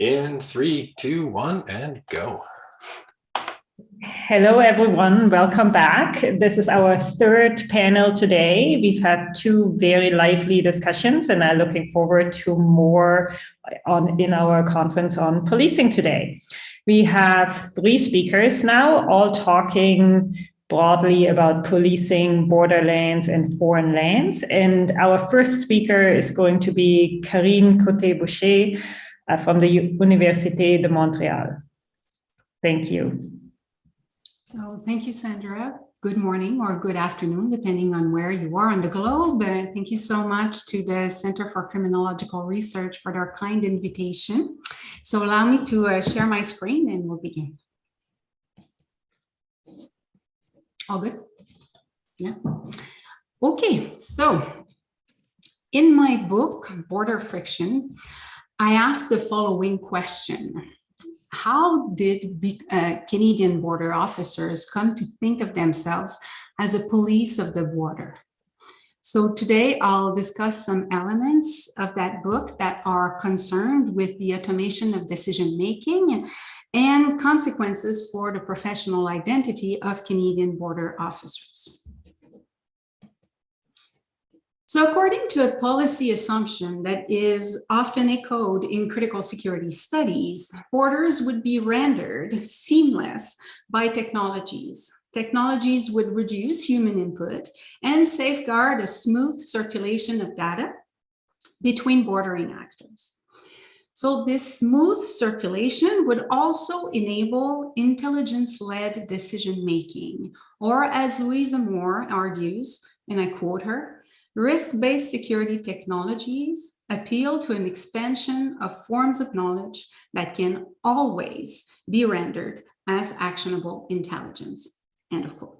In 3, 2, 1, and go. Hello, everyone. Welcome back. This is our third panel today. We've had two very lively discussions, and I'm looking forward to more in our conference on policing today. We have three speakers now, all talking broadly about policing, borderlands, and foreign lands. And our first speaker is going to be Karine Cote Boucher from the Université de Montréal. Thank you. So thank you, Sandra. Good morning or good afternoon, depending on where you are on the globe. Thank you so much to the Center for Criminological Research for their kind invitation. So allow me to share my screen and we'll begin. All good? Yeah. Okay, so in my book, Border Friction, I asked the following question. How did Canadian border officers come to think of themselves as a police of the border? So today I'll discuss some elements of that book that are concerned with the automation of decision-making and consequences for the professional identity of Canadian border officers. So according to a policy assumption that is often echoed in critical security studies, borders would be rendered seamless by technologies. Technologies would reduce human input and safeguard a smooth circulation of data between bordering actors. So this smooth circulation would also enable intelligence-led decision-making, or as Louisa Moore argues, and I quote her, risk-based security technologies appeal to an expansion of forms of knowledge that can always be rendered as actionable intelligence, end of quote.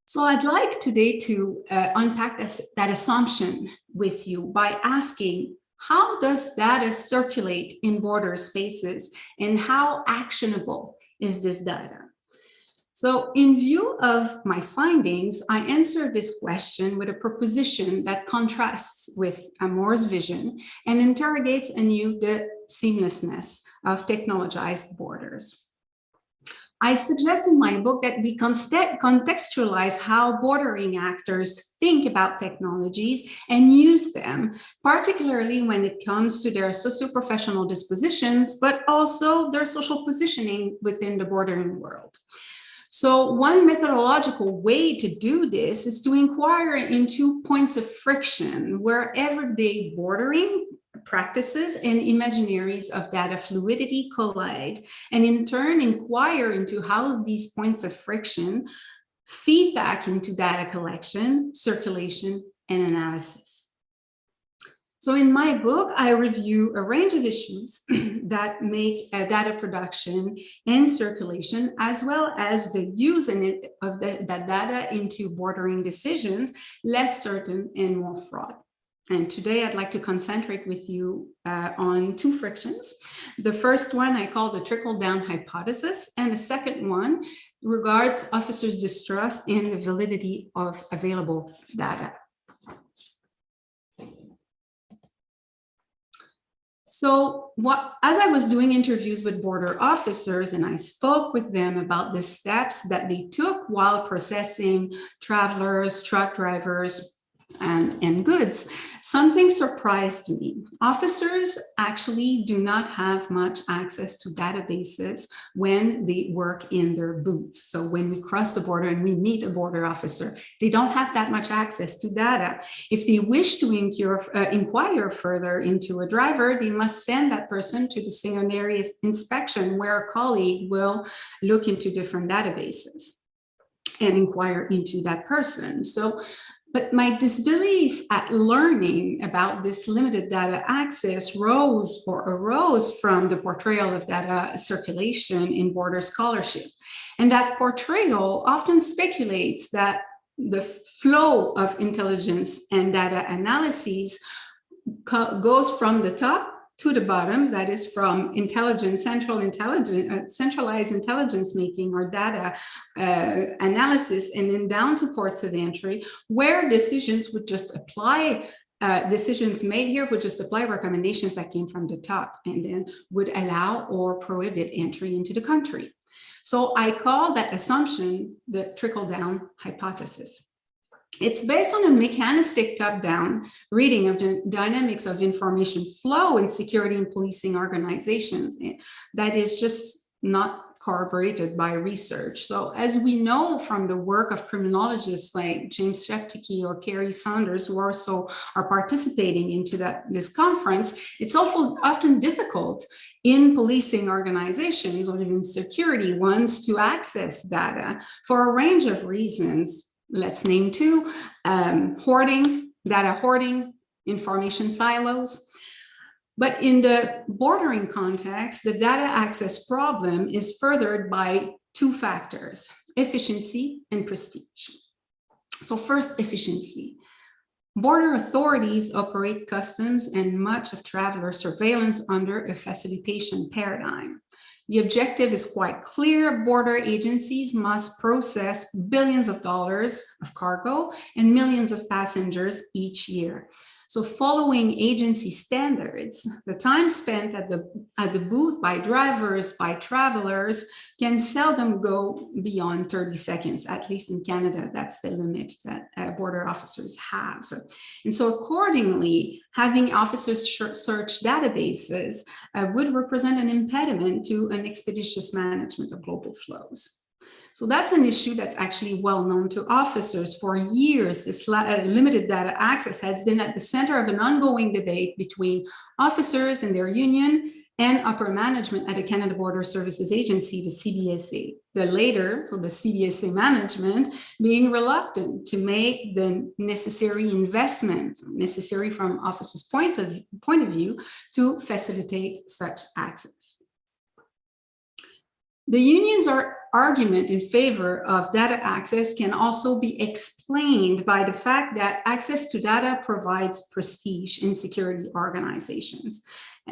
So I'd like today to unpack that assumption with you by asking, how does data circulate in border spaces and how actionable is this data? So in view of my findings, I answer this question with a proposition that contrasts with Moore's vision and interrogates anew the seamlessness of technologized borders. I suggest in my book that we contextualize how bordering actors think about technologies and use them, particularly when it comes to their socio-professional dispositions, but also their social positioning within the bordering world. So one methodological way to do this is to inquire into points of friction where everyday bordering practices and imaginaries of data fluidity collide, and in turn inquire into how these points of friction feed back into data collection, circulation, and analysis. So in my book, I review a range of issues that make data production and circulation, as well as the use of that data into bordering decisions, less certain and more fraught. And today I'd like to concentrate with you on two frictions. The first one I call the trickle-down hypothesis, and the second one regards officers' distrust in the validity of available data. So as I was doing interviews with border officers and I spoke with them about the steps that they took while processing travelers, truck drivers, and goods, something surprised me. Officers actually do not have much access to databases when they work in their boots. So when we cross the border and we meet a border officer, they don't have that much access to data. If they wish to inquire further into a driver, they must send that person to the secondary inspection where a colleague will look into different databases and inquire into that person. But my disbelief at learning about this limited data access arose from the portrayal of data circulation in border scholarship. And that portrayal often speculates that the flow of intelligence and data analyses goes from the top to the bottom, that is from centralized intelligence making or data analysis, and then down to ports of entry, where decisions would just apply decisions made here would just apply recommendations that came from the top and then would allow or prohibit entry into the country. So I call that assumption the trickle-down hypothesis. It's based on a mechanistic top-down reading of the dynamics of information flow in security and policing organizations that is just not corroborated by research. So as we know from the work of criminologists like James Sheftyke or Carrie Saunders, who also are participating into this conference, it's often difficult in policing organizations or even security ones to access data for a range of reasons. Let's name two: hoarding, data hoarding, information silos. But in the bordering context, the data access problem is furthered by two factors: efficiency and prestige. So first, efficiency. Border authorities operate customs and much of traveler surveillance under a facilitation paradigm. The objective is quite clear: border agencies must process billions of dollars of cargo and millions of passengers each year. So following agency standards, the time spent at the booth by drivers, by travelers, can seldom go beyond 30 seconds, at least in Canada. That's the limit that border officers have. And so accordingly, having officers search databases would represent an impediment to an expeditious management of global flows. So that's an issue that's actually well known to officers. For years, this limited data access has been at the center of an ongoing debate between officers and their union and upper management at the Canada Border Services Agency, the CBSA. The later, so the CBSA management, being reluctant to make the necessary investment, necessary from officers' point of view, to facilitate such access. The union's argument in favor of data access can also be explained by the fact that access to data provides prestige in security organizations.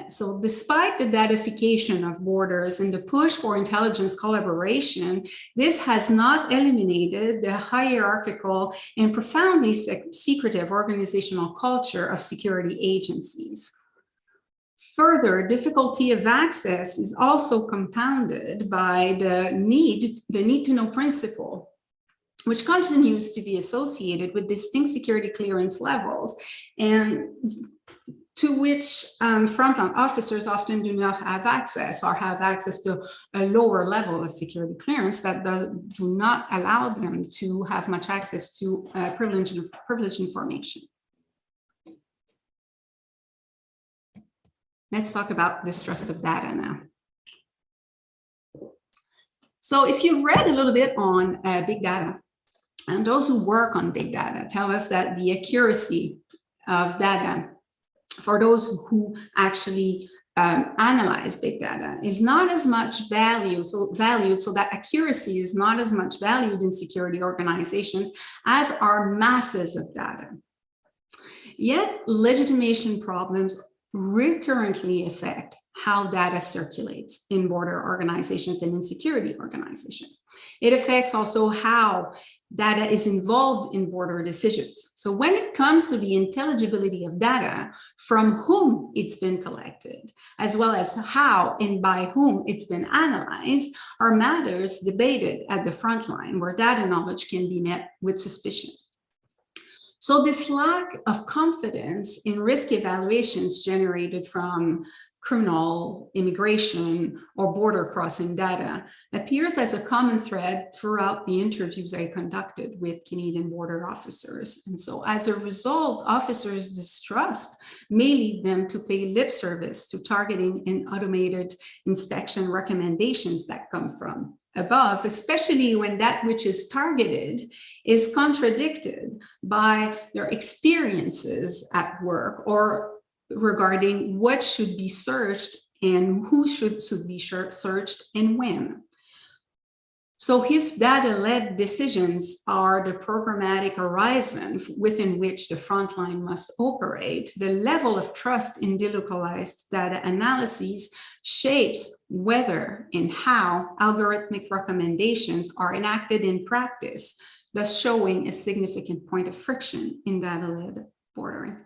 So despite the datafication of borders and the push for intelligence collaboration, this has not eliminated the hierarchical and profoundly secretive organizational culture of security agencies. Further, difficulty of access is also compounded by the need to know principle, which continues to be associated with distinct security clearance levels, and to which frontline officers often do not have access, or have access to a lower level of security clearance that do not allow them to have much access to privileged information. Let's talk about distrust of data now. So if you've read a little bit on big data, and those who work on big data tell us that the accuracy of data for those who actually analyze big data is not as much valued, so that accuracy is not as much valued in security organizations as are masses of data. Yet legitimation problems recurrently affect how data circulates in border organizations and in security organizations. It affects also how data is involved in border decisions. So when it comes to the intelligibility of data, from whom it's been collected, as well as how and by whom it's been analyzed, are matters debated at the front line, where data knowledge can be met with suspicion. So this lack of confidence in risk evaluations generated from criminal, immigration, or border crossing data appears as a common thread throughout the interviews I conducted with Canadian border officers. And so as a result, officers' distrust may lead them to pay lip service to targeting and automated inspection recommendations that come from above, especially when that which is targeted is contradicted by their experiences at work or regarding what should be searched and who should be searched and when. So if data-led decisions are the programmatic horizon within which the frontline must operate, the level of trust in delocalized data analyses shapes whether and how algorithmic recommendations are enacted in practice, thus showing a significant point of friction in data-led bordering.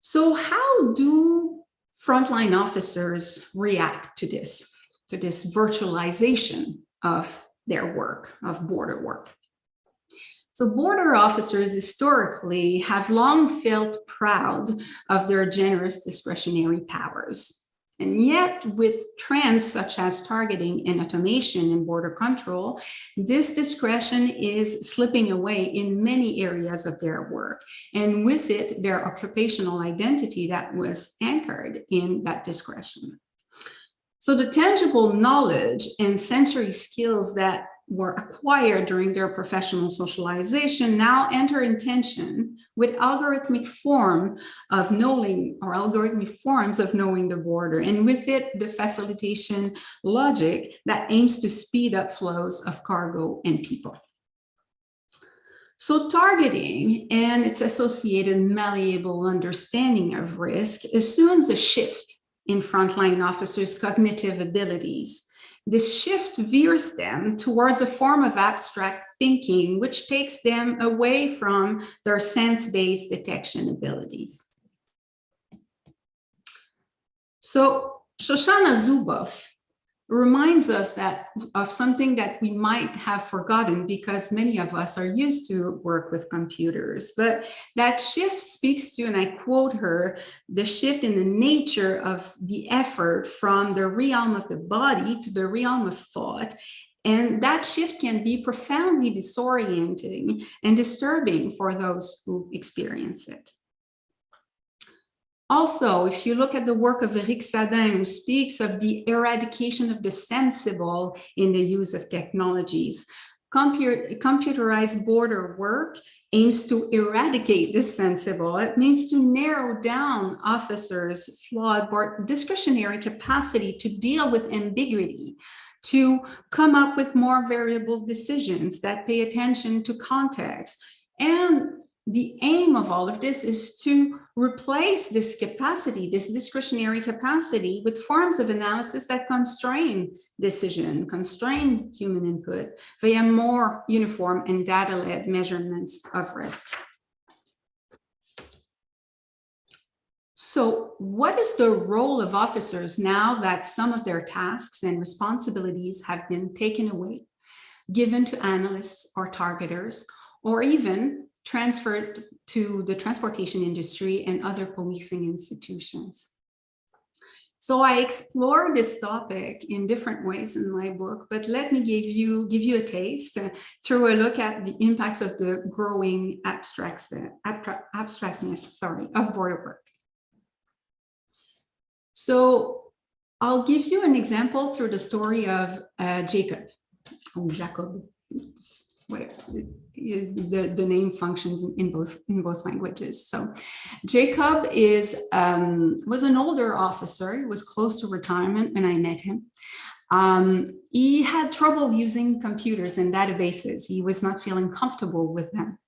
So how do frontline officers react to this virtualization of their work, of border work? So border officers historically have long felt proud of their generous discretionary powers. And yet, with trends such as targeting and automation in border control, this discretion is slipping away in many areas of their work. And with it, their occupational identity that was anchored in that discretion. So the tangible knowledge and sensory skills that were acquired during their professional socialization now enter in tension with algorithmic forms of knowing the border, and with it the facilitation logic that aims to speed up flows of cargo and people. So targeting and its associated malleable understanding of risk assumes a shift in frontline officers' cognitive abilities. This shift veers them towards a form of abstract thinking, which takes them away from their sense-based detection abilities. So Shoshana Zuboff reminds us that of something that we might have forgotten because many of us are used to work with computers. But that shift speaks to, and I quote her, the shift in the nature of the effort from the realm of the body to the realm of thought. And that shift can be profoundly disorienting and disturbing for those who experience it. Also, if you look at the work of Eric Sadin, who speaks of the eradication of the sensible in the use of technologies, computerized border work aims to eradicate the sensible. It means to narrow down officers' flawed discretionary capacity to deal with ambiguity, to come up with more variable decisions that pay attention to context. And the aim of all of this is to replace this capacity, this discretionary capacity, with forms of analysis that constrain decision, constrain human input via more uniform and data-led measurements of risk. So what is the role of officers now that some of their tasks and responsibilities have been taken away, given to analysts or targeters, or even transferred to the transportation industry and other policing institutions? So I explore this topic in different ways in my book, but let me give you a taste through a look at the impacts of the growing abstractness of border work. So I'll give you an example through the story of Jacob, or Jacob. The name functions in both languages. So Jacob was an older officer. He was close to retirement when I met him. He had trouble using computers and databases. He was not feeling comfortable with them.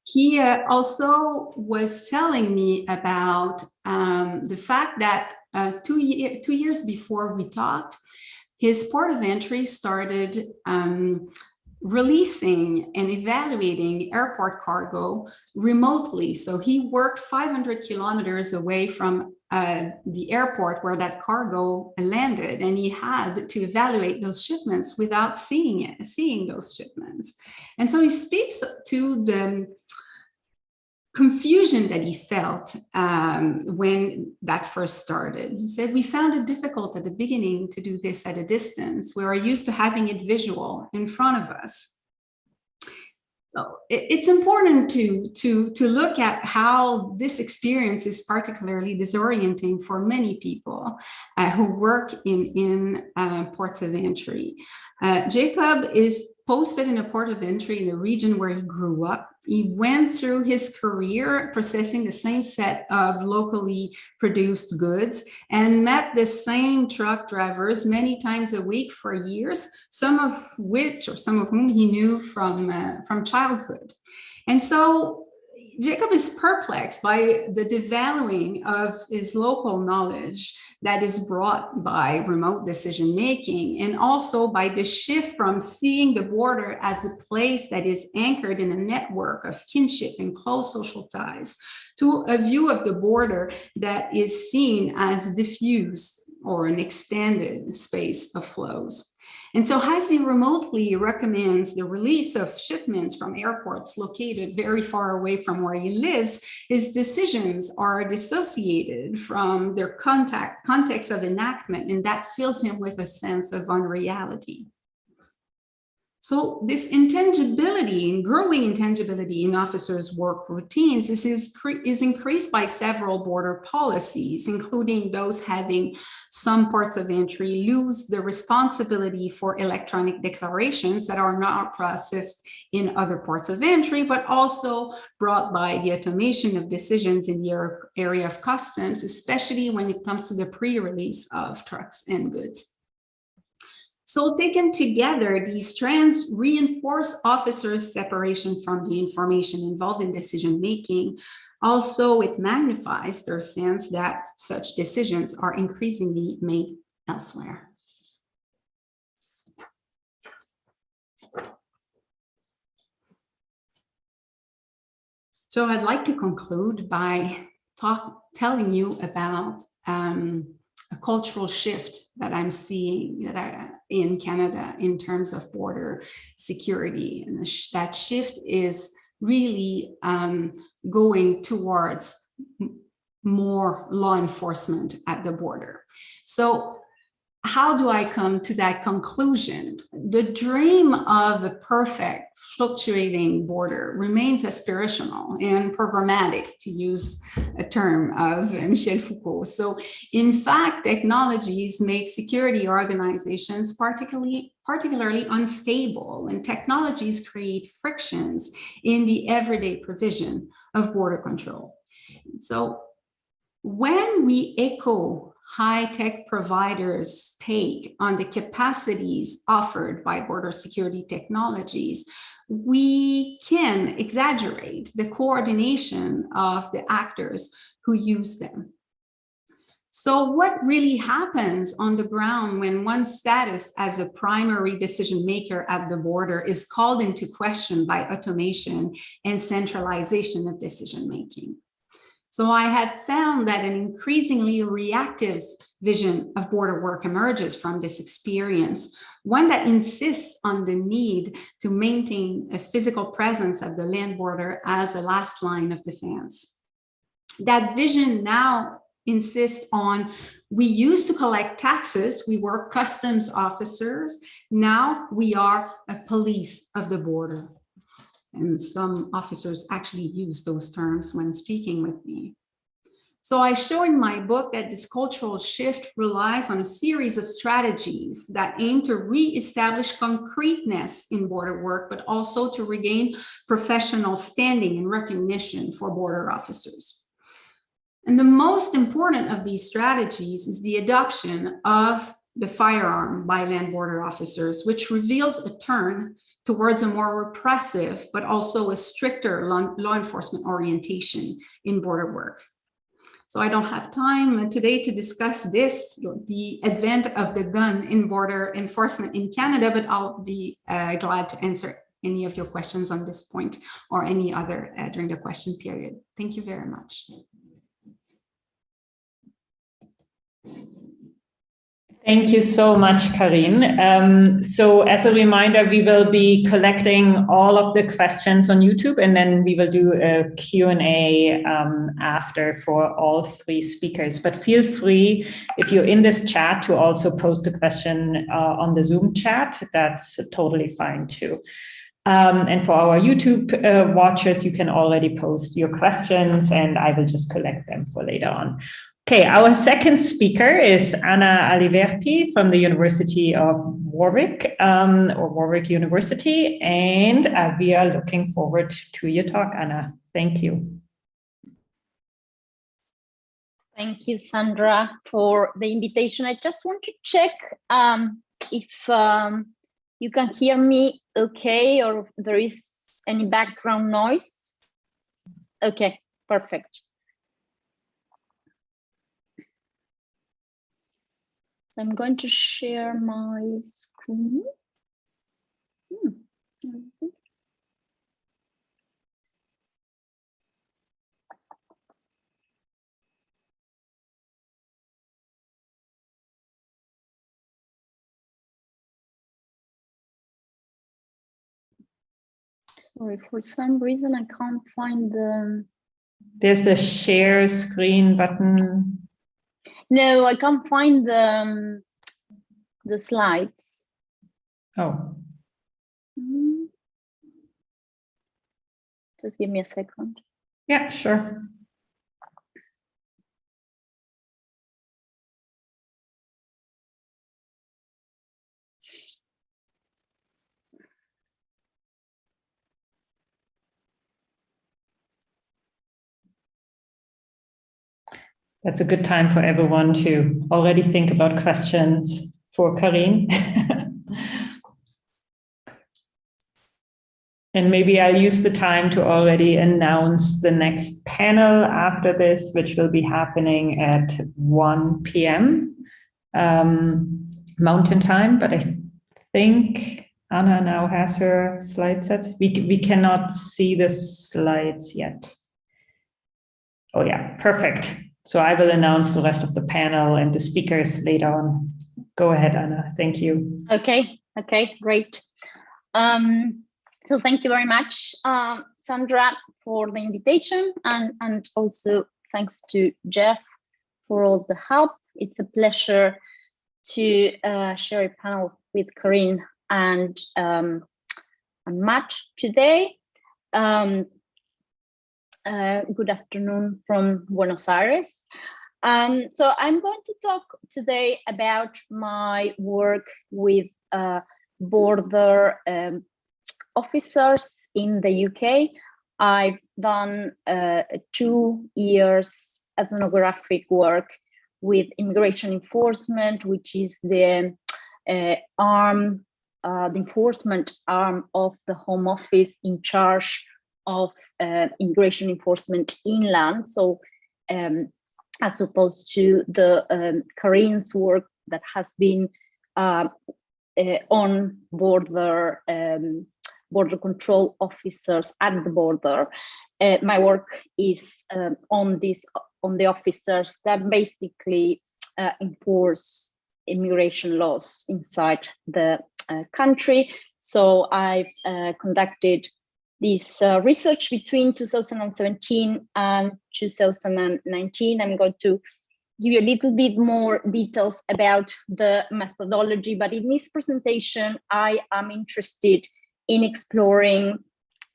He also was telling me about the fact that 2 years before we talked, his port of entry started releasing and evaluating airport cargo remotely. So he worked 500 kilometers away from the airport where that cargo landed, and he had to evaluate those shipments without seeing those shipments. And so he speaks to the confusion that he felt when that first started. He said, we found it difficult at the beginning to do this at a distance. We are used to having it visual in front of us. So it's important to look at how this experience is particularly disorienting for many people who work in ports of entry. Jacob is posted in a port of entry in a region where he grew up. He went through his career processing the same set of locally produced goods and met the same truck drivers many times a week for years, some of whom he knew from childhood. And so Jacob is perplexed by the devaluing of his local knowledge that is brought by remote decision making, and also by the shift from seeing the border as a place that is anchored in a network of kinship and close social ties to a view of the border that is seen as diffused or an extended space of flows. And so Hazy remotely recommends the release of shipments from airports located very far away from where he lives. His decisions are dissociated from their context of enactment, and that fills him with a sense of unreality. So this intangibility and growing intangibility in officers' work routines is increased by several border policies, including those having some ports of entry lose the responsibility for electronic declarations that are not processed in other ports of entry, but also brought by the automation of decisions in the area of customs, especially when it comes to the pre-release of trucks and goods. So taken together, these trends reinforce officers' separation from the information involved in decision-making. Also, it magnifies their sense that such decisions are increasingly made elsewhere. So I'd like to conclude by telling you about a cultural shift that I'm seeing in Canada in terms of border security. And that shift is really going towards more law enforcement at the border. So how do I come to that conclusion? The dream of a perfect fluctuating border remains aspirational and programmatic, to use a term of Michel Foucault. So in fact, technologies make security organizations particularly unstable, and technologies create frictions in the everyday provision of border control. So when we echo high-tech providers' take on the capacities offered by border security technologies, we can exaggerate the coordination of the actors who use them. So what really happens on the ground when one's status as a primary decision maker at the border is called into question by automation and centralization of decision making? So I have found that an increasingly reactive vision of border work emerges from this experience, one that insists on the need to maintain a physical presence at the land border as a last line of defense. That vision now insists on, we used to collect taxes, we were customs officers, now we are a police of the border. And some officers actually use those terms when speaking with me. So I show in my book that this cultural shift relies on a series of strategies that aim to re-establish concreteness in border work, but also to regain professional standing and recognition for border officers. And the most important of these strategies is the adoption of the firearm by land border officers, which reveals a turn towards a more repressive, but also a stricter law enforcement orientation in border work. So I don't have time today to discuss this, the advent of the gun in border enforcement in Canada, but I'll be glad to answer any of your questions on this point or any other during the question period. Thank you very much. Thank you so much, Karine. So as a reminder, we will be collecting all of the questions on YouTube, and then we will do a Q&A after for all three speakers. But feel free, if you're in this chat, to also post a question on the Zoom chat. That's totally fine too. And for our YouTube watchers, you can already post your questions, and I will just collect them for later on. Okay, our second speaker is Anna Aliverti from the University of Warwick, or Warwick University, and we are looking forward to your talk, Anna. Thank you. Thank you, Sandra, for the invitation. I just want to check if you can hear me okay, or if there is any background noise. Okay, perfect. I'm going to share my screen. Sorry, for some reason I can't find the... There's the share screen button. No, I can't find the slides. Oh. Just give me a second. Yeah, sure. That's a good time for everyone to already think about questions for Karine. And maybe I'll use the time to already announce the next panel after this, which will be happening at 1 p.m. Mountain time. But I think Anna now has her slide set. We cannot see the slides yet. Oh yeah, perfect. So I will announce the rest of the panel and the speakers later on. Go ahead, Anna. Thank you. Okay, great. So thank you very much, Sandra, for the invitation, and also thanks to Jeff for all the help. It's a pleasure to share a panel with Karine and Matt today. Good afternoon from Buenos Aires. So I'm going to talk today about my work with border officers in the UK. I've done 2 years ethnographic work with immigration enforcement, which is the enforcement arm of the Home Office in charge of immigration enforcement inland. So as opposed to the Karine's work that has been on border control officers at the border. My work is on the officers that basically enforce immigration laws inside the country. So I've conducted this research between 2017 and 2019. I'm going to give you a little bit more details about the methodology, but in this presentation, I am interested in exploring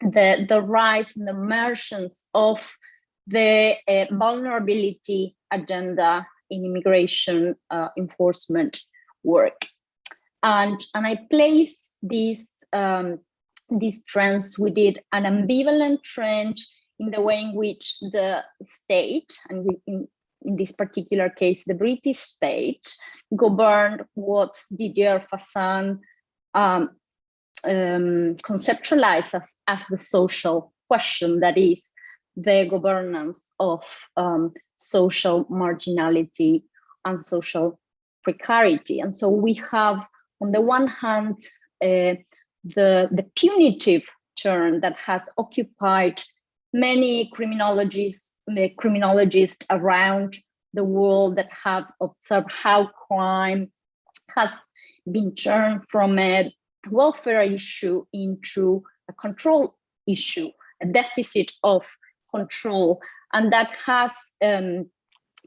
the rise and the emergence of the vulnerability agenda in immigration enforcement work. And I place these trends within an ambivalent trend in the way in which the state, and in this particular case, the British state, governed what Didier Fassin conceptualized as the social question, that is, the governance of social marginality and social precarity. And so we have, on the one hand, the punitive turn that has occupied many criminologists around the world that have observed how crime has been turned from a welfare issue into a control issue, a deficit of control, and that has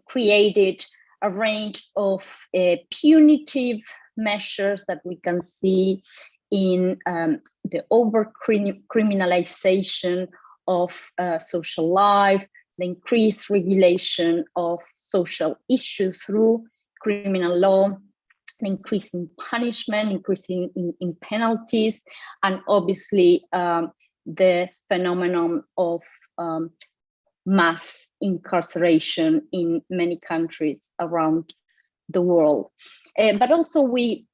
created a range of punitive measures that we can see in the over-criminalization of social life, the increased regulation of social issues through criminal law, an increase in punishment, increasing in penalties, and obviously the phenomenon of mass incarceration in many countries around the world. But also we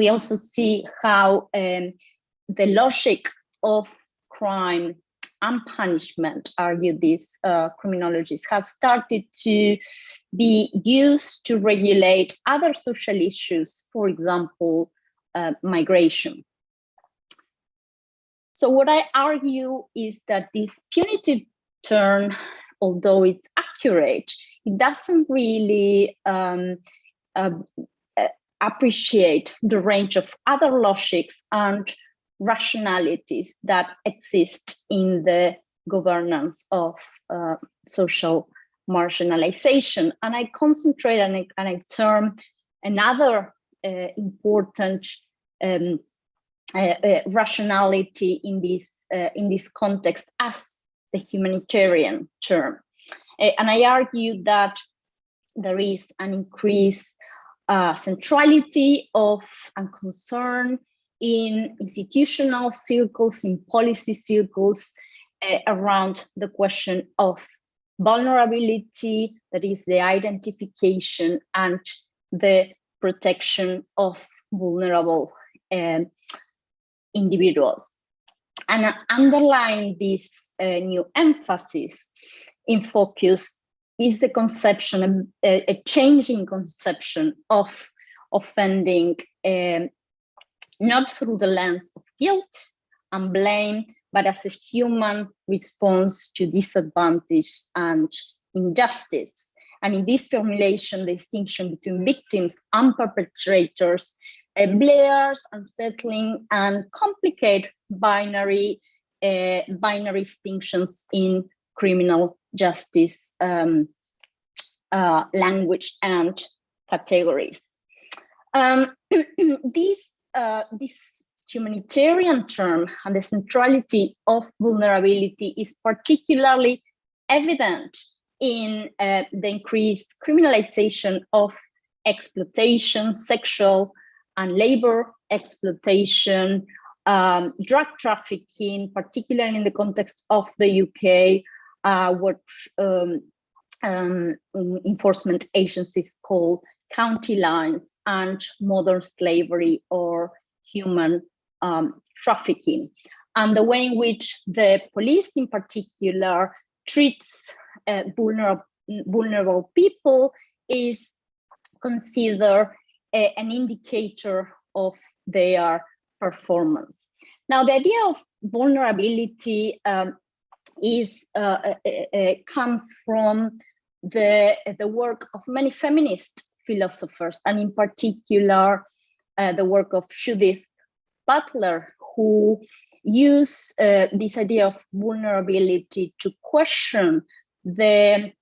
also see how the logic of crime and punishment, argue these criminologists, have started to be used to regulate other social issues, for example, migration. So what I argue is that this punitive turn, although it's accurate, it doesn't really appreciate the range of other logics and rationalities that exist in the governance of social marginalization. And I concentrate and I term another important rationality in this context as the humanitarian term. And I argue that there is an increased centrality of and concern in institutional circles, in policy circles, around the question of vulnerability, that is the identification and the protection of vulnerable individuals. And underlying this new emphasis in focus is the conception, a changing conception of offending, not through the lens of guilt and blame, but as a human response to disadvantage and injustice. And in this formulation, the distinction between victims and perpetrators blurs, unsettling, and complicate binary distinctions in criminal justice language and categories. This humanitarian term and the centrality of vulnerability is particularly evident in the increased criminalization of exploitation, sexual and labor exploitation, drug trafficking, particularly in the context of the UK, what enforcement agencies call county lines, and modern slavery or human trafficking. And the way in which the police in particular treats vulnerable people is considered an indicator of their performance. Now, the idea of vulnerability comes from the work of many feminist philosophers, and in particular, the work of Judith Butler, who use this idea of vulnerability to question the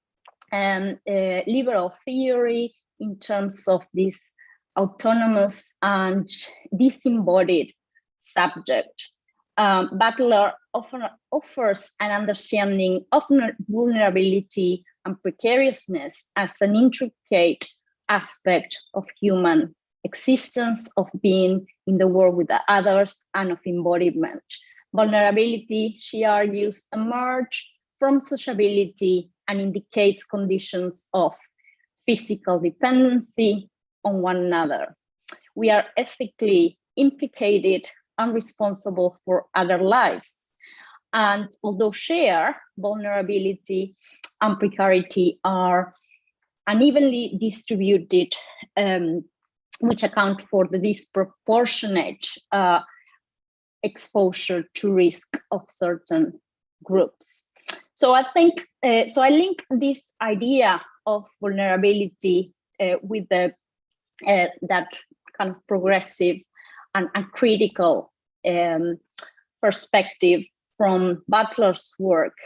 liberal theory in terms of this autonomous and disembodied subject. Butler often offers an understanding of vulnerability and precariousness as an intricate aspect of human existence, of being in the world with the others, and of embodiment. Vulnerability, she argues, emerges from sociability and indicates conditions of physical dependency on one another. We are ethically implicated and responsible for other lives. And although shared, vulnerability and precarity are unevenly distributed, which account for the disproportionate exposure to risk of certain groups. So I think, I link this idea of vulnerability with that kind of progressive and critical perspective from Butler's work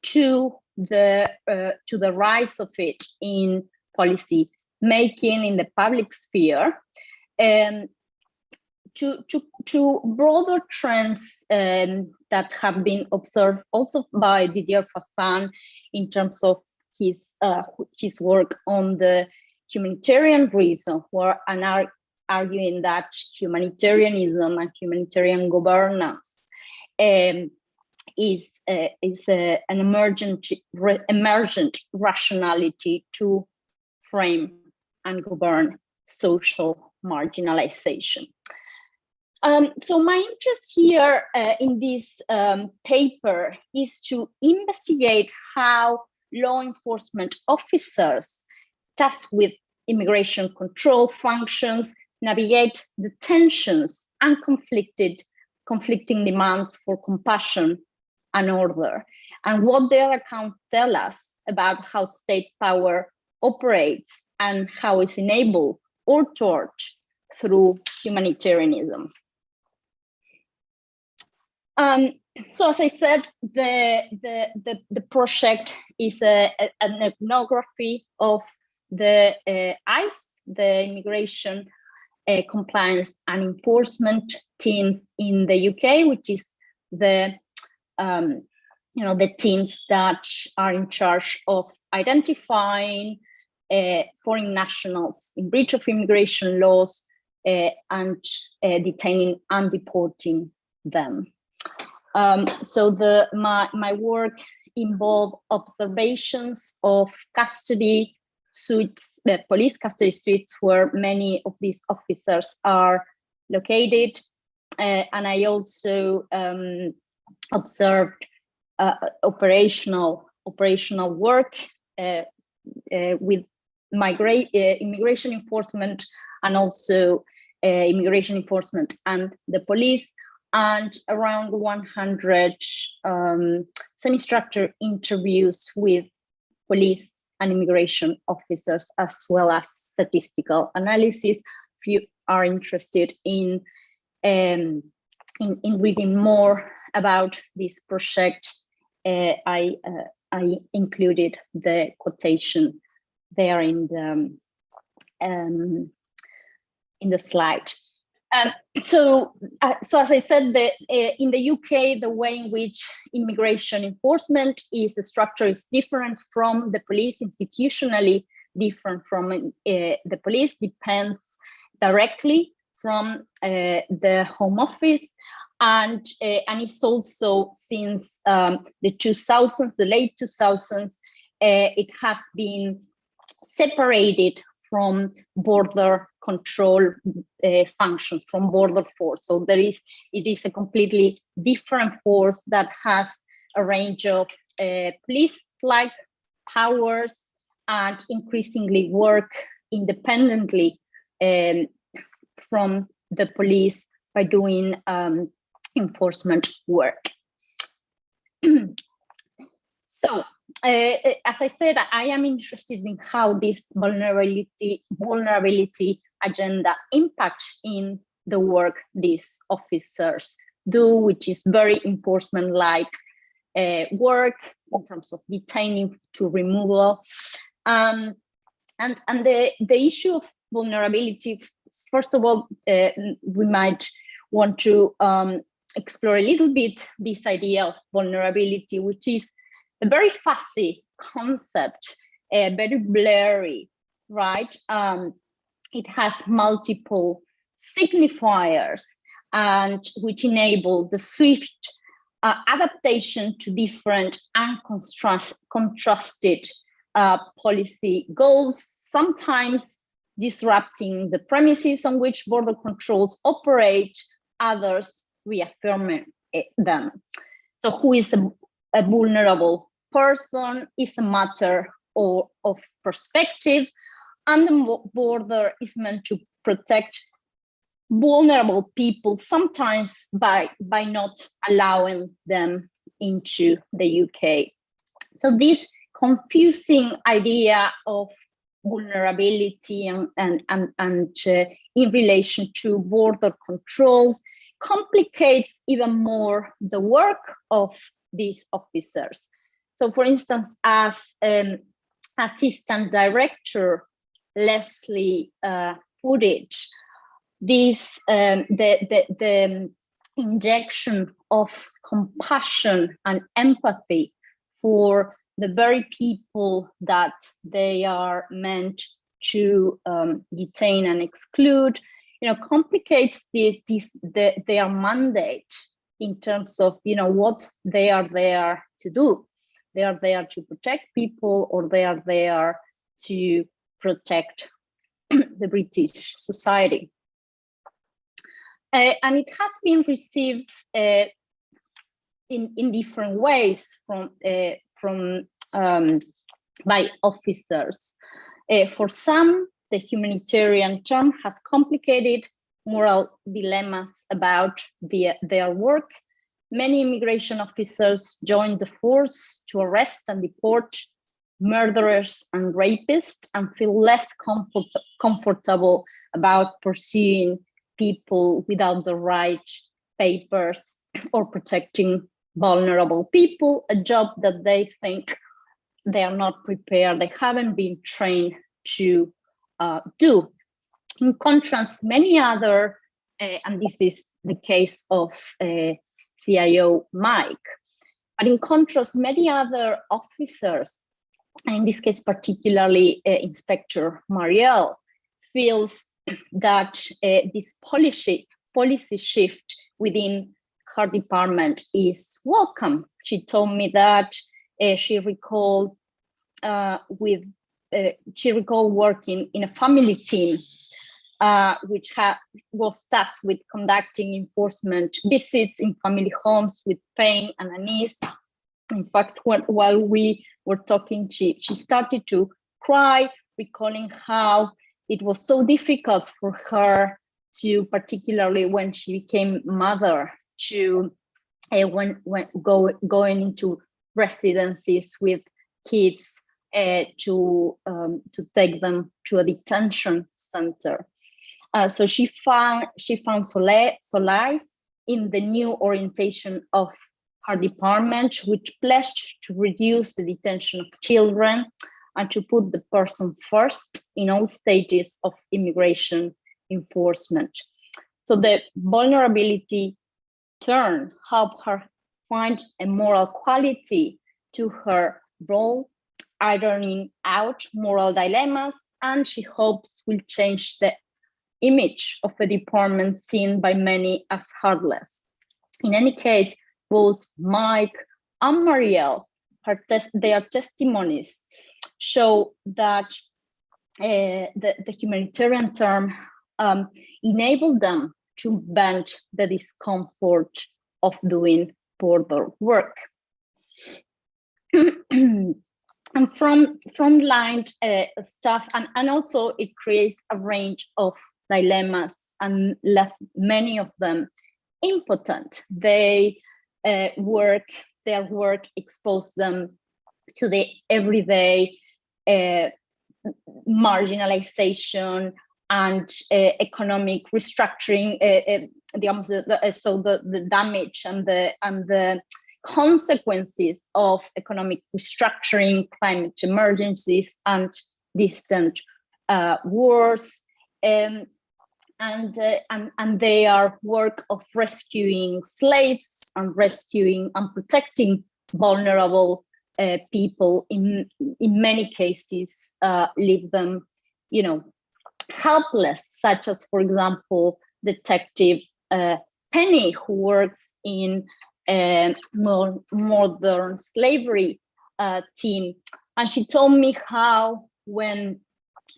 to the rise of it in policy making in the public sphere, to broader trends that have been observed also by Didier Fassin in terms of his work on the humanitarian reason, and are arguing that humanitarianism and humanitarian governance is an emergent rationality to frame and govern social marginalization. So my interest here in this paper is to investigate how law enforcement officers tasked with immigration control functions navigate the tensions and conflicting demands for compassion and order, and what their accounts tell us about how state power operates and how it's enabled or thwarted through humanitarianism. So as I said, the project is an ethnography of the ICE, the Immigration Compliance and Enforcement teams in the UK, which is the the teams that are in charge of identifying foreign nationals in breach of immigration laws and detaining and deporting them. So my work involved observations of custody suites, police custody suites, where many of these officers are located, and I also observed operational work with immigration enforcement, and also immigration enforcement and the police, and around 100 semi-structured interviews with police and immigration officers, as well as statistical analysis. If you are interested in reading more about this project, I included the quotation there in the slide. So as I said, in the UK, the way in which immigration enforcement is structured is different from the police, institutionally different from the police, depends directly from the Home Office, and it's also since the 2000s, the late 2000s, it has been separated from border control functions, from border force. So it is a completely different force that has a range of police-like powers and increasingly work independently from the police by doing enforcement work. So, as I said, I am interested in how this vulnerability agenda impact in the work these officers do, which is very enforcement-like work in terms of detaining to removal. And the issue of vulnerability, first of all, we might want to explore a little bit this idea of vulnerability, which is a very fuzzy concept, very blurry, right? It has multiple signifiers, and which enable the swift adaptation to different and contrasted policy goals, sometimes disrupting the premises on which border controls operate, others reaffirming them. So who is a vulnerable person is a matter of perspective, and the border is meant to protect vulnerable people, sometimes by not allowing them into the UK. So this confusing idea of vulnerability and in relation to border controls complicates even more the work of these officers. So, for instance, as Assistant Director Leslie put it, this the injection of compassion and empathy for the very people that they are meant to detain and exclude, complicates their mandate in terms of what they are there to do. They are there to protect people, or they are there to protect the British society. and it has been received in different ways by officers. For some, the humanitarian term has complicated moral dilemmas about their work. Many immigration officers joined the force to arrest and deport murderers and rapists and feel less comfortable about pursuing people without the right papers or protecting vulnerable people, a job that they think they are not prepared, they haven't been trained to do. In contrast, many other, and this is the case of CIO Mike, but in contrast, many other officers, and in this case particularly Inspector Marielle, feels that this policy shift within her department is welcome. She told me that she recalled working in a family team which was tasked with conducting enforcement visits in family homes with pain and unease. In fact, while we were talking, she started to cry, recalling how it was so difficult for her to, particularly when she became mother, to going into residencies with kids to take them to a detention center. So she found solace in the new orientation of her department, which pledged to reduce the detention of children and to put the person first in all stages of immigration enforcement. So the vulnerability turn helped her find a moral quality to her role, ironing out moral dilemmas, and she hopes will change the image of a department seen by many as heartless. In any case, both Mike and Marielle, their testimonies show that the humanitarian term enabled them to bend the discomfort of doing border work. And frontline staff, and also it creates a range of dilemmas and left many of them impotent. Their work exposed them to the everyday marginalization and economic restructuring, the damage and the consequences of economic restructuring, climate emergencies, and distant wars, and their work of rescuing slaves and rescuing and protecting vulnerable people in many cases leave them, helpless, such as, for example, Detective Penny, who works in modern slavery team, and she told me how when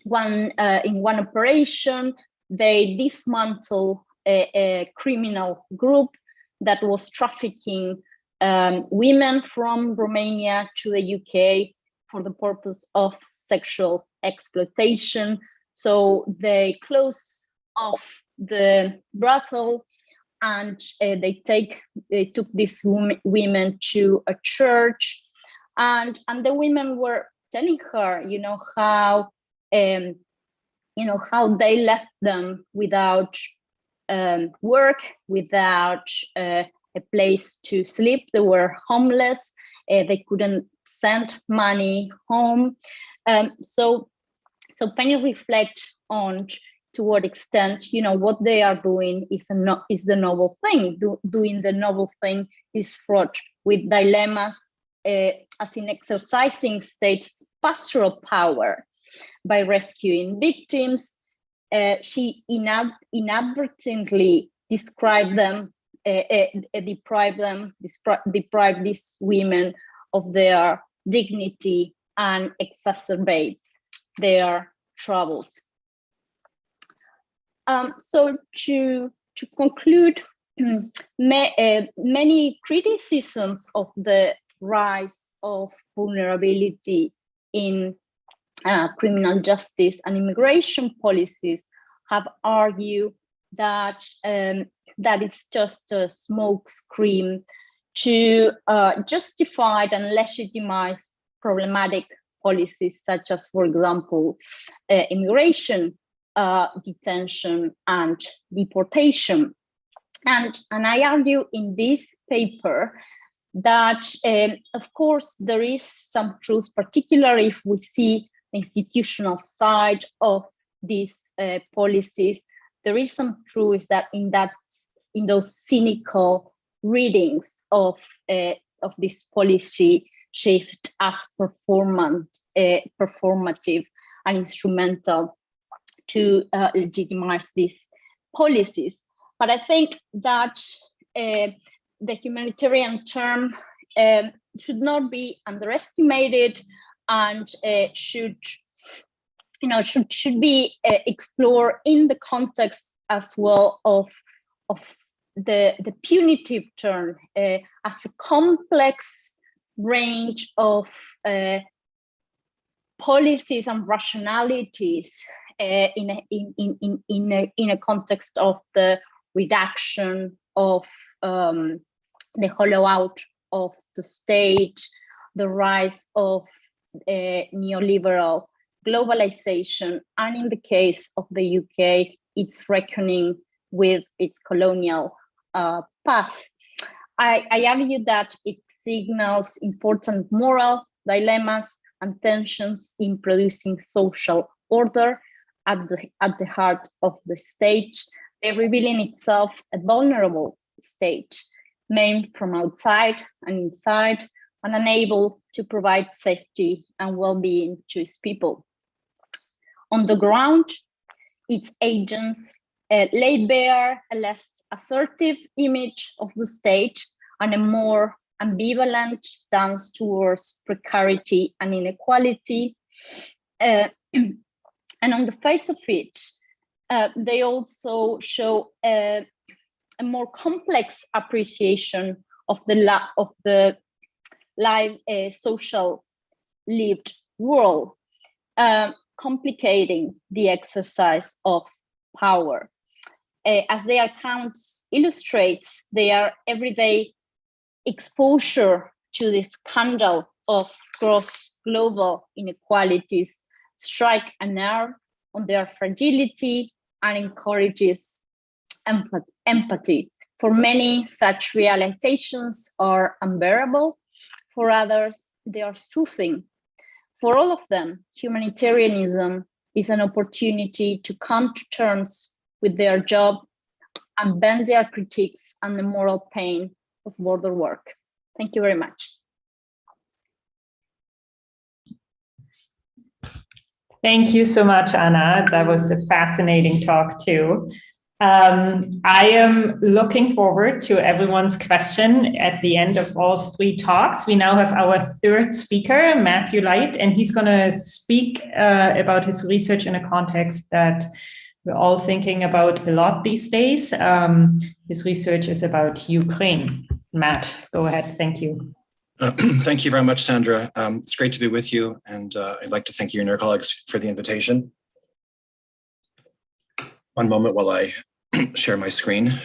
in one operation they dismantled a criminal group that was trafficking women from Romania to the UK for the purpose of sexual exploitation. So they closed off the brothel, and they took these women to a church, and the women were telling her, how they left them without work, without a place to sleep. They were homeless. They couldn't send money home. So Penny reflect on to what extent, what they are doing is the noble thing. Doing the noble thing is fraught with dilemmas, as in exercising state's pastoral power by rescuing victims. She inadvertently deprive these women of their dignity and exacerbates their troubles. So to to conclude, many criticisms of the rise of vulnerability in criminal justice and immigration policies have argued that that it's just a smokescreen to justify and legitimize problematic policies such as, for example, immigration, detention, and deportation. And I argue in this paper that, of course, there is some truth, particularly if we see the institutional side of these policies. There is some truth that in those cynical readings of this policy shaped as performative and instrumental to legitimize these policies. But I think that the humanitarian term should not be underestimated and should be explored in the context as well of the punitive term as a complex range of policies and rationalities in a context of the reduction of the hollow out of the state, the rise of neoliberal globalization, and in the case of the UK, it's reckoning with its colonial past. I argue that it signals important moral dilemmas and tensions in producing social order at the heart of the state, revealing itself a vulnerable state, maimed from outside and inside, and unable to provide safety and well-being to its people. On the ground, its agents laid bare a less assertive image of the state and a more ambivalent stance towards precarity and inequality. And on the face of it, they also show a more complex appreciation of the live social lived world, complicating the exercise of power. As their accounts illustrates, their everyday exposure to the scandal of gross global inequalities strike a nerve on their fragility and encourages empathy. For many, such realizations are unbearable. For others, they are soothing. For all of them, humanitarianism is an opportunity to come to terms with their job and bend their critiques and the moral pain of border work. Thank you very much. Thank you so much, Anna. That was a fascinating talk too. I am looking forward to everyone's question at the end of all three talks. We now have our third speaker, Matthew Light, and he's going to speak about his research in a context that we're all thinking about a lot these days. His research is about Ukraine. Matt, go ahead. Thank you. Thank you very much, Sandra. It's great to be with you, and I'd like to thank you and your colleagues for the invitation. One moment while I share my screen.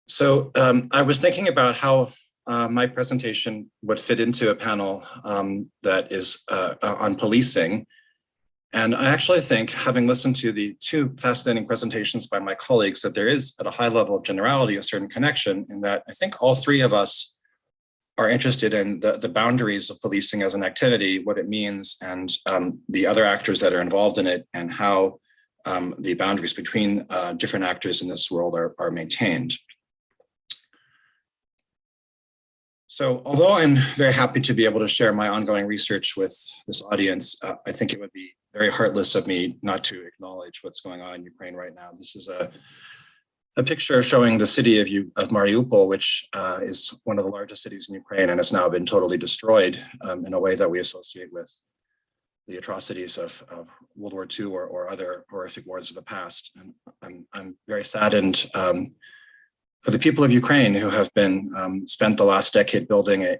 So I was thinking about how my presentation would fit into a panel that is on policing. And I actually think, having listened to the two fascinating presentations by my colleagues, that there is, at a high level of generality, a certain connection in that I think all three of us are interested in the boundaries of policing as an activity, what it means, and the other actors that are involved in it, and how the boundaries between different actors in this world are maintained. So although I'm very happy to be able to share my ongoing research with this audience, I think it would be very heartless of me not to acknowledge what's going on in Ukraine right now. This is a picture showing the city of Mariupol, which is one of the largest cities in Ukraine and has now been totally destroyed in a way that we associate with the atrocities of World War II or other horrific wars of the past. And I'm very saddened for the people of Ukraine who have been spent the last decade building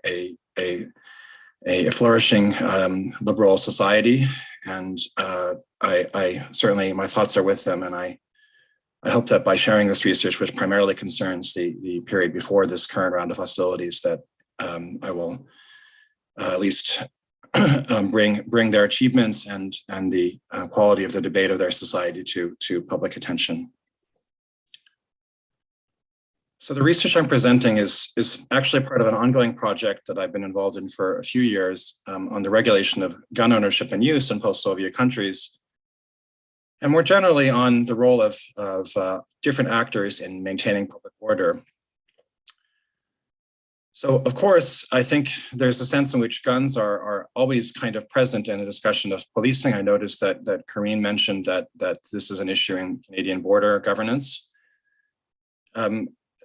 a flourishing liberal society. And I certainly, my thoughts are with them. And I hope that by sharing this research, which primarily concerns the period before this current round of hostilities, that I will at least bring their achievements and the quality of the debate of their society to public attention. So the research I'm presenting is actually part of an ongoing project that I've been involved in for a few years on the regulation of gun ownership and use in post-Soviet countries, and more generally on the role of different actors in maintaining public order. So of course, I think there's a sense in which guns are always kind of present in a discussion of policing. I noticed that Karine mentioned that this is an issue in Canadian border governance.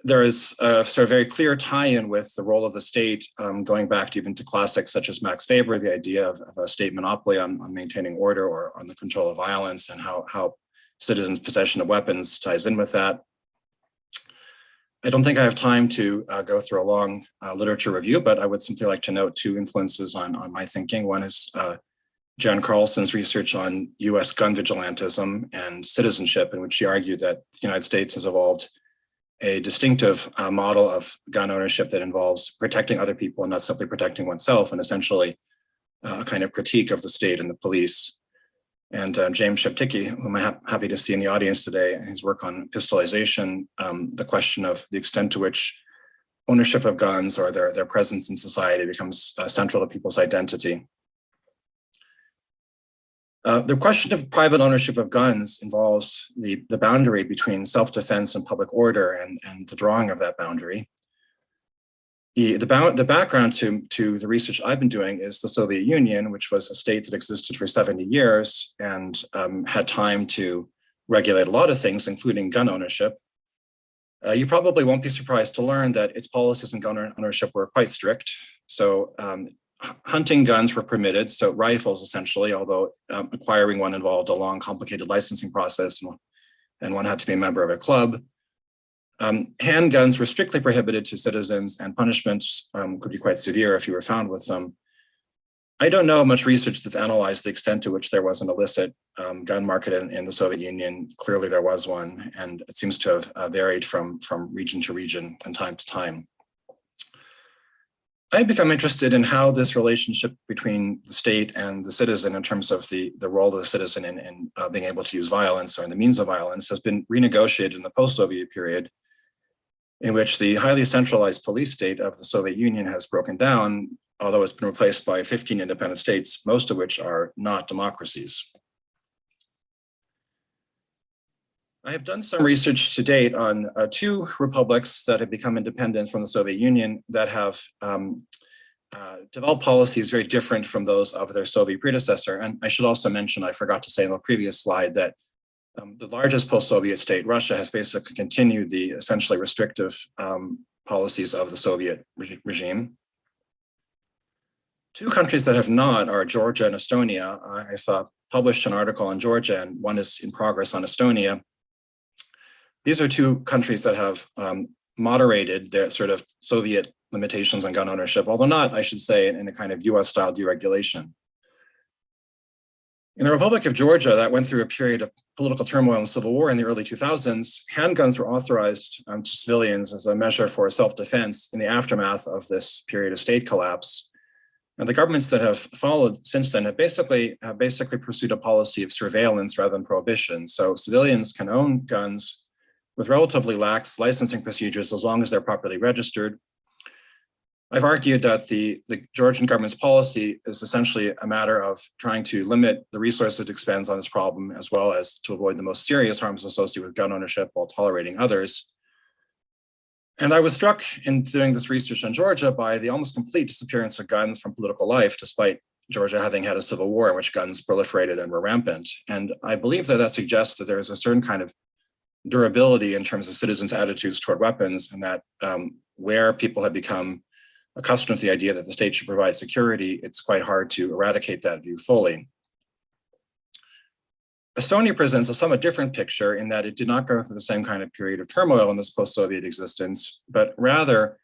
There is a sort of very clear tie-in with the role of the state, going back even to classics such as Max Weber, the idea of a state monopoly on maintaining order or on the control of violence, and how citizens' possession of weapons ties in with that. I don't think I have time to go through a long literature review, but I would simply like to note two influences on my thinking. One is Jan Carlson's research on US gun vigilantism and citizenship, in which she argued that the United States has evolved a distinctive model of gun ownership that involves protecting other people and not simply protecting oneself, and essentially a kind of critique of the state and the police. And James Sheptycki, whom I'm happy to see in the audience today, his work on pistolization, the question of the extent to which ownership of guns or their presence in society becomes central to people's identity. The question of private ownership of guns involves the boundary between self-defense and public order and the drawing of that boundary. The background to the research I've been doing is the Soviet Union, which was a state that existed for 70 years and had time to regulate a lot of things, including gun ownership. You probably won't be surprised to learn that its policies on gun ownership were quite strict. So hunting guns were permitted, so rifles essentially, although acquiring one involved a long, complicated licensing process, and one had to be a member of a club. Handguns were strictly prohibited to citizens, and punishments could be quite severe if you were found with them. I don't know much research that's analyzed the extent to which there was an illicit gun market in the Soviet Union. Clearly there was one, and it seems to have varied from region to region and time to time. I've become interested in how this relationship between the state and the citizen in terms of the role of the citizen in being able to use violence or in the means of violence has been renegotiated in the post-Soviet period, in which the highly centralized police state of the Soviet Union has broken down, although it's been replaced by 15 independent states, most of which are not democracies. I have done some research to date on two republics that have become independent from the Soviet Union that have developed policies very different from those of their Soviet predecessor. And I should also mention, I forgot to say in the previous slide, that the largest post-Soviet state, Russia, has basically continued the essentially restrictive policies of the Soviet regime. Two countries that have not are Georgia and Estonia. I published an article on Georgia, and one is in progress on Estonia. These are two countries that have moderated their sort of Soviet limitations on gun ownership, although not, I should say, in a kind of US-style deregulation. In the Republic of Georgia, that went through a period of political turmoil and civil war in the early 2000s, handguns were authorized to civilians as a measure for self-defense in the aftermath of this period of state collapse. And the governments that have followed since then have basically pursued a policy of surveillance rather than prohibition. So civilians can own guns with relatively lax licensing procedures as long as they're properly registered. I've argued that the Georgian government's policy is essentially a matter of trying to limit the resources it expends on this problem, as well as to avoid the most serious harms associated with gun ownership while tolerating others. And I was struck in doing this research on Georgia by the almost complete disappearance of guns from political life, despite Georgia having had a civil war in which guns proliferated and were rampant. And I believe that that suggests that there is a certain kind of durability in terms of citizens' attitudes toward weapons, and that where people have become accustomed to the idea that the state should provide security, it's quite hard to eradicate that view fully. Estonia presents a somewhat different picture in that it did not go through the same kind of period of turmoil in its post-Soviet existence, but rather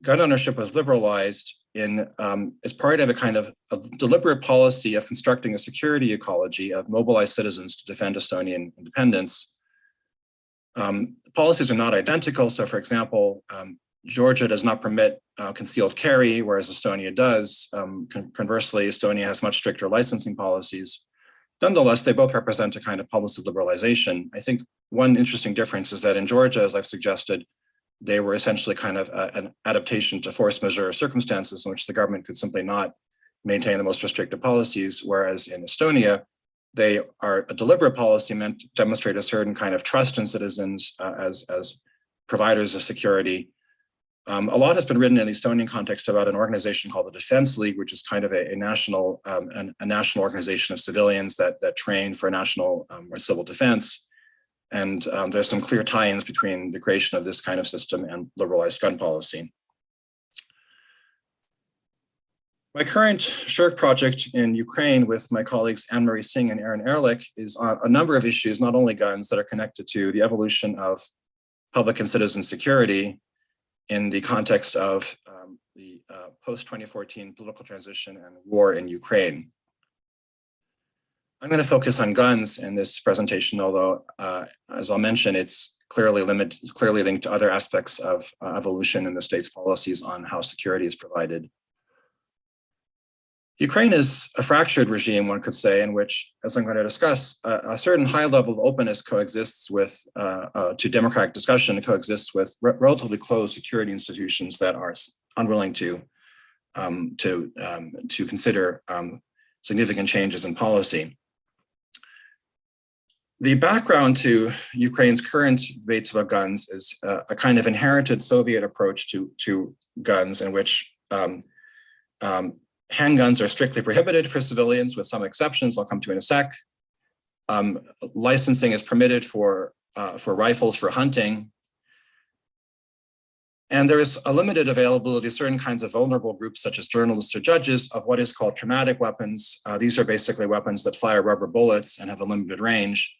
gun ownership was liberalized as part of a kind of a deliberate policy of constructing a security ecology of mobilized citizens to defend Estonian independence. Policies are not identical. So for example, Georgia does not permit concealed carry, whereas Estonia does. Conversely, Estonia has much stricter licensing policies. Nonetheless, they both represent a kind of policy liberalization. I think one interesting difference is that in Georgia, as I've suggested, they were essentially kind of an adaptation to force majeure circumstances in which the government could simply not maintain the most restrictive policies, whereas in Estonia, they are a deliberate policy meant to demonstrate a certain kind of trust in citizens as providers of security. A lot has been written in the Estonian context about an organization called the Defense League, which is kind of a national organization of civilians that train for national or civil defense. And there's some clear tie-ins between the creation of this kind of system and liberalized gun policy. My current SHIRK project in Ukraine with my colleagues Anne-Marie Singh and Aaron Ehrlich is on a number of issues, not only guns, that are connected to the evolution of public and citizen security in the context of the post-2014 political transition and war in Ukraine. I'm going to focus on guns in this presentation, although, as I'll mention, it's clearly linked to other aspects of evolution in the state's policies on how security is provided. Ukraine is a fractured regime, one could say, in which, as I'm going to discuss, a certain high level of openness coexists with, to democratic discussion coexists with relatively closed security institutions that are unwilling to consider significant changes in policy. The background to Ukraine's current debates about guns is a kind of inherited Soviet approach to guns, in which handguns are strictly prohibited for civilians, with some exceptions I'll come to in a sec. Licensing is permitted for rifles for hunting. And there is a limited availability of certain kinds of vulnerable groups, such as journalists or judges, of what is called traumatic weapons. These are basically weapons that fire rubber bullets and have a limited range.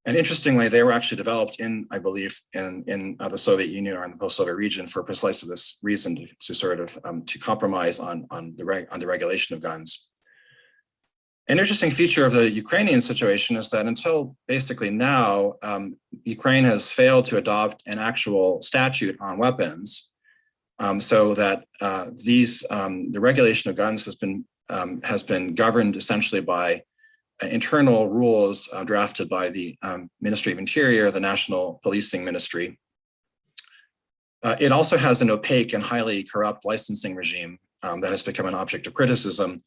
And interestingly, they were actually developed in, I believe, in the Soviet Union or in the post-Soviet region for precisely this reason, to sort of to compromise on the regulation of guns. An interesting feature of the Ukrainian situation is that until basically now, Ukraine has failed to adopt an actual statute on weapons, so that the regulation of guns has been governed essentially by internal rules drafted by the Ministry of Interior, the National Policing Ministry. It also has an opaque and highly corrupt licensing regime that has become an object of criticism.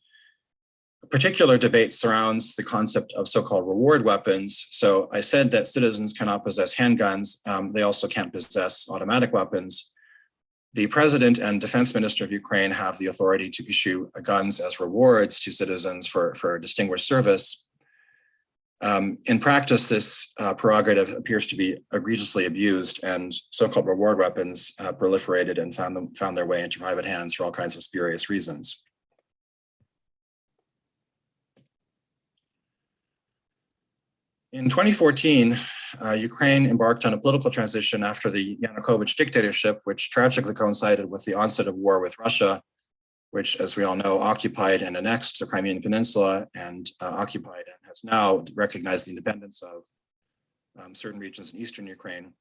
A particular debate surrounds the concept of so-called reward weapons. So I said that citizens cannot possess handguns. They also can't possess automatic weapons. The president and defense minister of Ukraine have the authority to issue guns as rewards to citizens for distinguished service. In practice, this prerogative appears to be egregiously abused, and so-called reward weapons proliferated and found their way into private hands for all kinds of spurious reasons. In 2014, Ukraine embarked on a political transition after the Yanukovych dictatorship, which tragically coincided with the onset of war with Russia, which, as we all know, occupied and annexed the Crimean Peninsula and occupied and has now recognized the independence of certain regions in eastern Ukraine.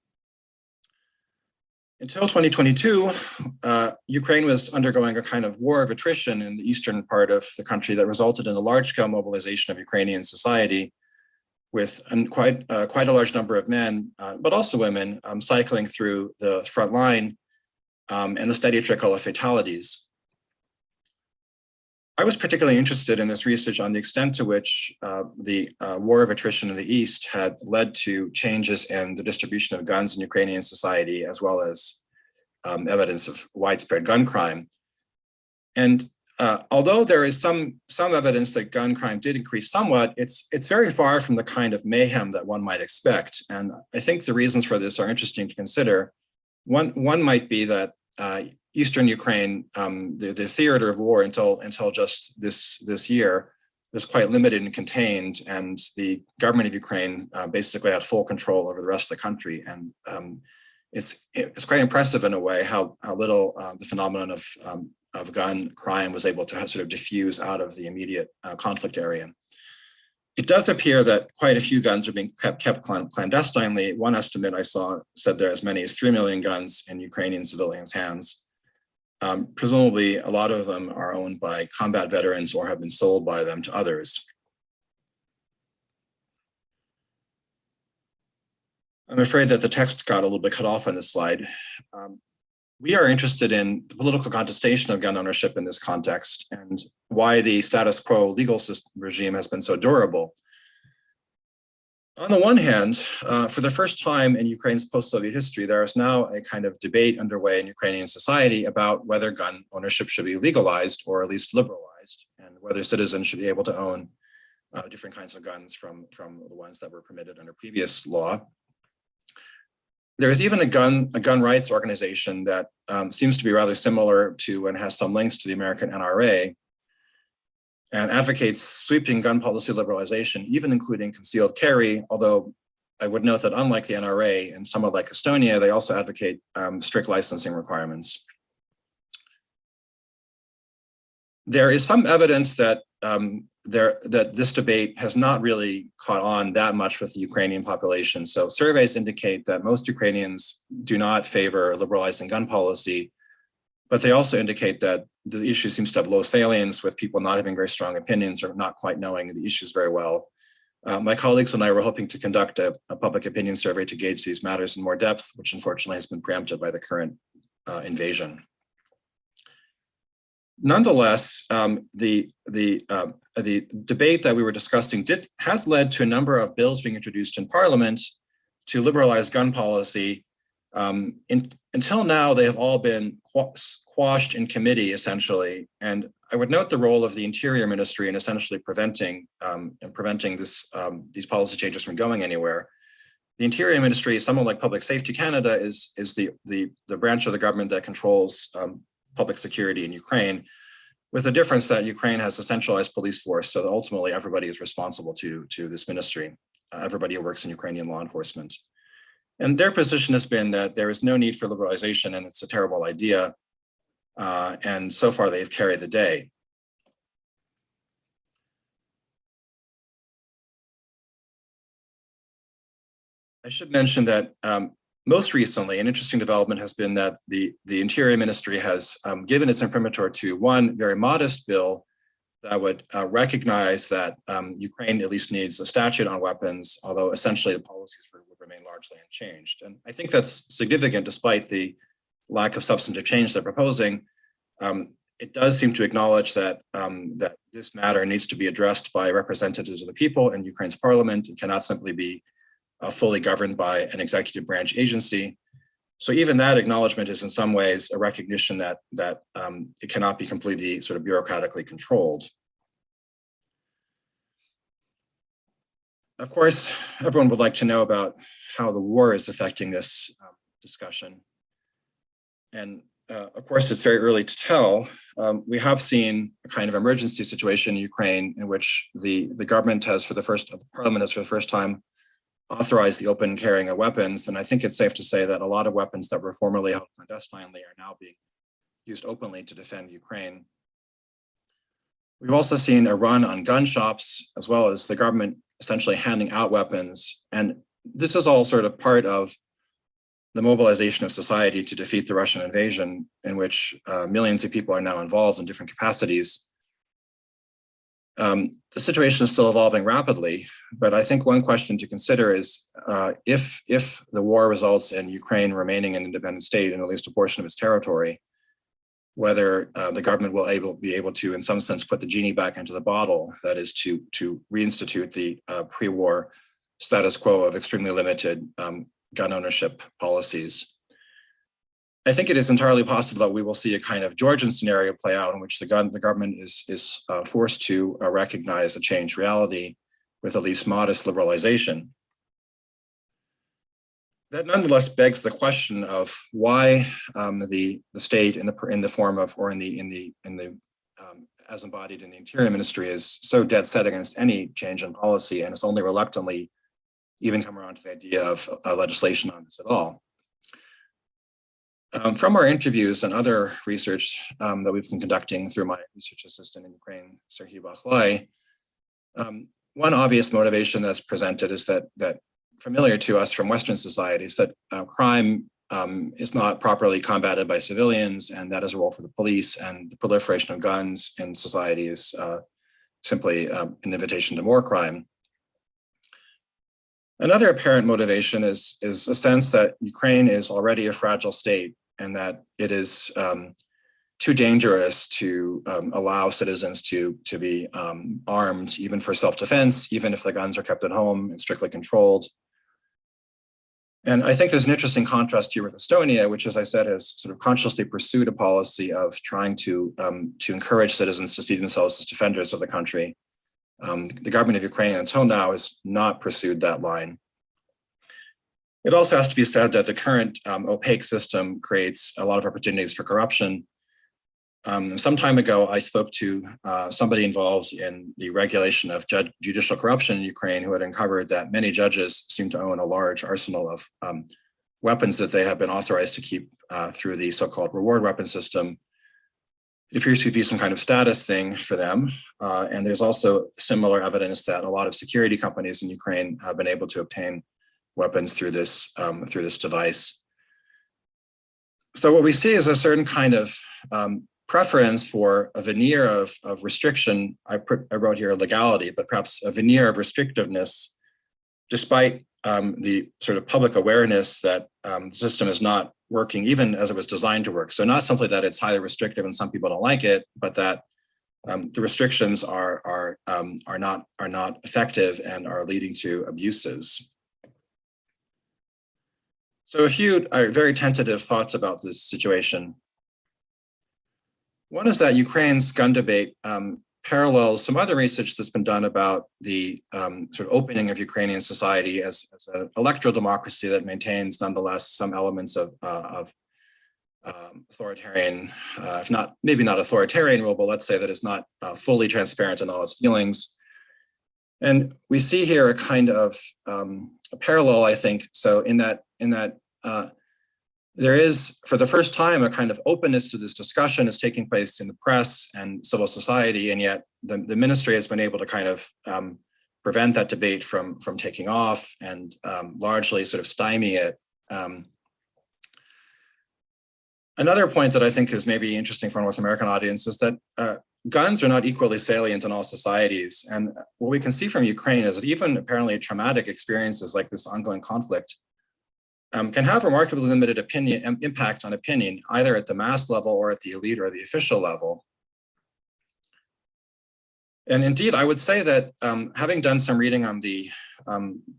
Until 2022, Ukraine was undergoing a kind of war of attrition in the eastern part of the country that resulted in a large-scale mobilization of Ukrainian society, with quite a large number of men, but also women, cycling through the front line and the steady trickle of fatalities. I was particularly interested in this research on the extent to which the war of attrition in the East had led to changes in the distribution of guns in Ukrainian society, as well as evidence of widespread gun crime. And although there is some evidence that gun crime did increase somewhat, it's very far from the kind of mayhem that one might expect. And I think the reasons for this are interesting to consider. One might be that Eastern Ukraine, the theater of war until just this year, was quite limited and contained, and the government of Ukraine basically had full control over the rest of the country. And it's quite impressive in a way how little the phenomenon of gun crime was able to sort of diffuse out of the immediate conflict area. It does appear that quite a few guns are being kept clandestinely. One estimate I saw said there are as many as 3 million guns in Ukrainian civilians' hands. Presumably, a lot of them are owned by combat veterans or have been sold by them to others. I'm afraid that the text got a little bit cut off on this slide. We are interested in the political contestation of gun ownership in this context and why the status quo legal regime has been so durable. On the one hand, for the first time in Ukraine's post-Soviet history, there is now a kind of debate underway in Ukrainian society about whether gun ownership should be legalized or at least liberalized, and whether citizens should be able to own different kinds of guns from the ones that were permitted under previous law. There is even a gun rights organization that seems to be rather similar to and has some links to the American NRA, and advocates sweeping gun policy liberalization, even including concealed carry, although I would note that unlike the NRA and somewhat like Estonia, they also advocate strict licensing requirements. There is some evidence that that this debate has not really caught on that much with the Ukrainian population. So surveys indicate that most Ukrainians do not favor liberalizing gun policy, but they also indicate that the issue seems to have low salience, with people not having very strong opinions or not quite knowing the issues very well. My colleagues and I were hoping to conduct a public opinion survey to gauge these matters in more depth, which unfortunately has been preempted by the current invasion. Nonetheless, the debate that we were discussing has led to a number of bills being introduced in Parliament to liberalize gun policy. Until now, they have all been quashed in committee, essentially. And I would note the role of the Interior Ministry in essentially preventing these policy changes from going anywhere. The Interior Ministry, somewhat like Public Safety Canada, is the branch of the government that controls public security in Ukraine, with the difference that Ukraine has a centralized police force, so that ultimately everybody is responsible to this ministry, everybody who works in Ukrainian law enforcement. And their position has been that there is no need for liberalization and it's a terrible idea. And so far they've carried the day. I should mention that most recently, an interesting development has been that the Interior Ministry has given its imprimatur to one very modest bill that would recognize that Ukraine at least needs a statute on weapons, although essentially the policies would remain largely unchanged. And I think that's significant despite the lack of substantive change they're proposing. It does seem to acknowledge that, that this matter needs to be addressed by representatives of the people in Ukraine's parliament. It cannot simply be fully governed by an executive branch agency. So even that acknowledgement is in some ways a recognition that it cannot be completely sort of bureaucratically controlled. Of course, everyone would like to know about how the war is affecting this discussion. And of course, it's very early to tell. We have seen a kind of emergency situation in Ukraine in which the government has the parliament has for the first time authorized the open carrying of weapons. And I think it's safe to say that a lot of weapons that were formerly held clandestinely are now being used openly to defend Ukraine. We've also seen a run on gun shops, as well as the government essentially handing out weapons. And this is all sort of part of the mobilization of society to defeat the Russian invasion, in which millions of people are now involved in different capacities. The situation is still evolving rapidly, but I think one question to consider is if the war results in Ukraine remaining an independent state in at least a portion of its territory, whether the government will be able to, in some sense, put the genie back into the bottle, that is to reinstitute the pre-war status quo of extremely limited gun ownership policies. I think it is entirely possible that we will see a kind of Georgian scenario play out in which the government is forced to recognize a changed reality with at least modest liberalization. That nonetheless begs the question of why the state in the form of, or as embodied in the Interior Ministry, is so dead set against any change in policy and has only reluctantly even come around to the idea of legislation on this at all. From our interviews and other research that we've been conducting through my research assistant in Ukraine, Serhiy Bakhlai, one obvious motivation that's presented is that familiar to us from Western societies, that crime is not properly combated by civilians, and that is a role for the police, and the proliferation of guns in society is simply an invitation to more crime. Another apparent motivation is a sense that Ukraine is already a fragile state, and that it is too dangerous to allow citizens to be armed, even for self-defense, even if the guns are kept at home and strictly controlled. And I think there's an interesting contrast here with Estonia, which, as I said, has sort of consciously pursued a policy of trying to encourage citizens to see themselves as defenders of the country. The government of Ukraine until now has not pursued that line. It also has to be said that the current opaque system creates a lot of opportunities for corruption. Some time ago, I spoke to somebody involved in the regulation of judicial corruption in Ukraine, who had uncovered that many judges seem to own a large arsenal of weapons that they have been authorized to keep through the so-called reward weapon system. It appears to be some kind of status thing for them. And there's also similar evidence that a lot of security companies in Ukraine have been able to obtain weapons through this device. So what we see is a certain kind of preference for a veneer of restriction. I wrote here legality, but perhaps a veneer of restrictiveness, despite the sort of public awareness that the system is not working even as it was designed to work. So not simply that it's highly restrictive and some people don't like it, but that the restrictions are not effective and are leading to abuses. So a few very tentative thoughts about this situation. One is that Ukraine's gun debate parallels some other research that's been done about the sort of opening of Ukrainian society as an electoral democracy that maintains nonetheless some elements of authoritarian, if not, maybe not authoritarian rule, but let's say that it's not fully transparent in all its dealings. And we see here a kind of a parallel, I think. So in that there is, for the first time, a kind of openness to this discussion is taking place in the press and civil society, and yet the ministry has been able to kind of prevent that debate from taking off and largely sort of stymie it. Another point that I think is maybe interesting for a North American audience is that guns are not equally salient in all societies. And what we can see from Ukraine is that even apparently traumatic experiences like this ongoing conflict can have remarkably limited impact on opinion, either at the mass level or at the elite or the official level. And indeed, I would say that having done some reading on the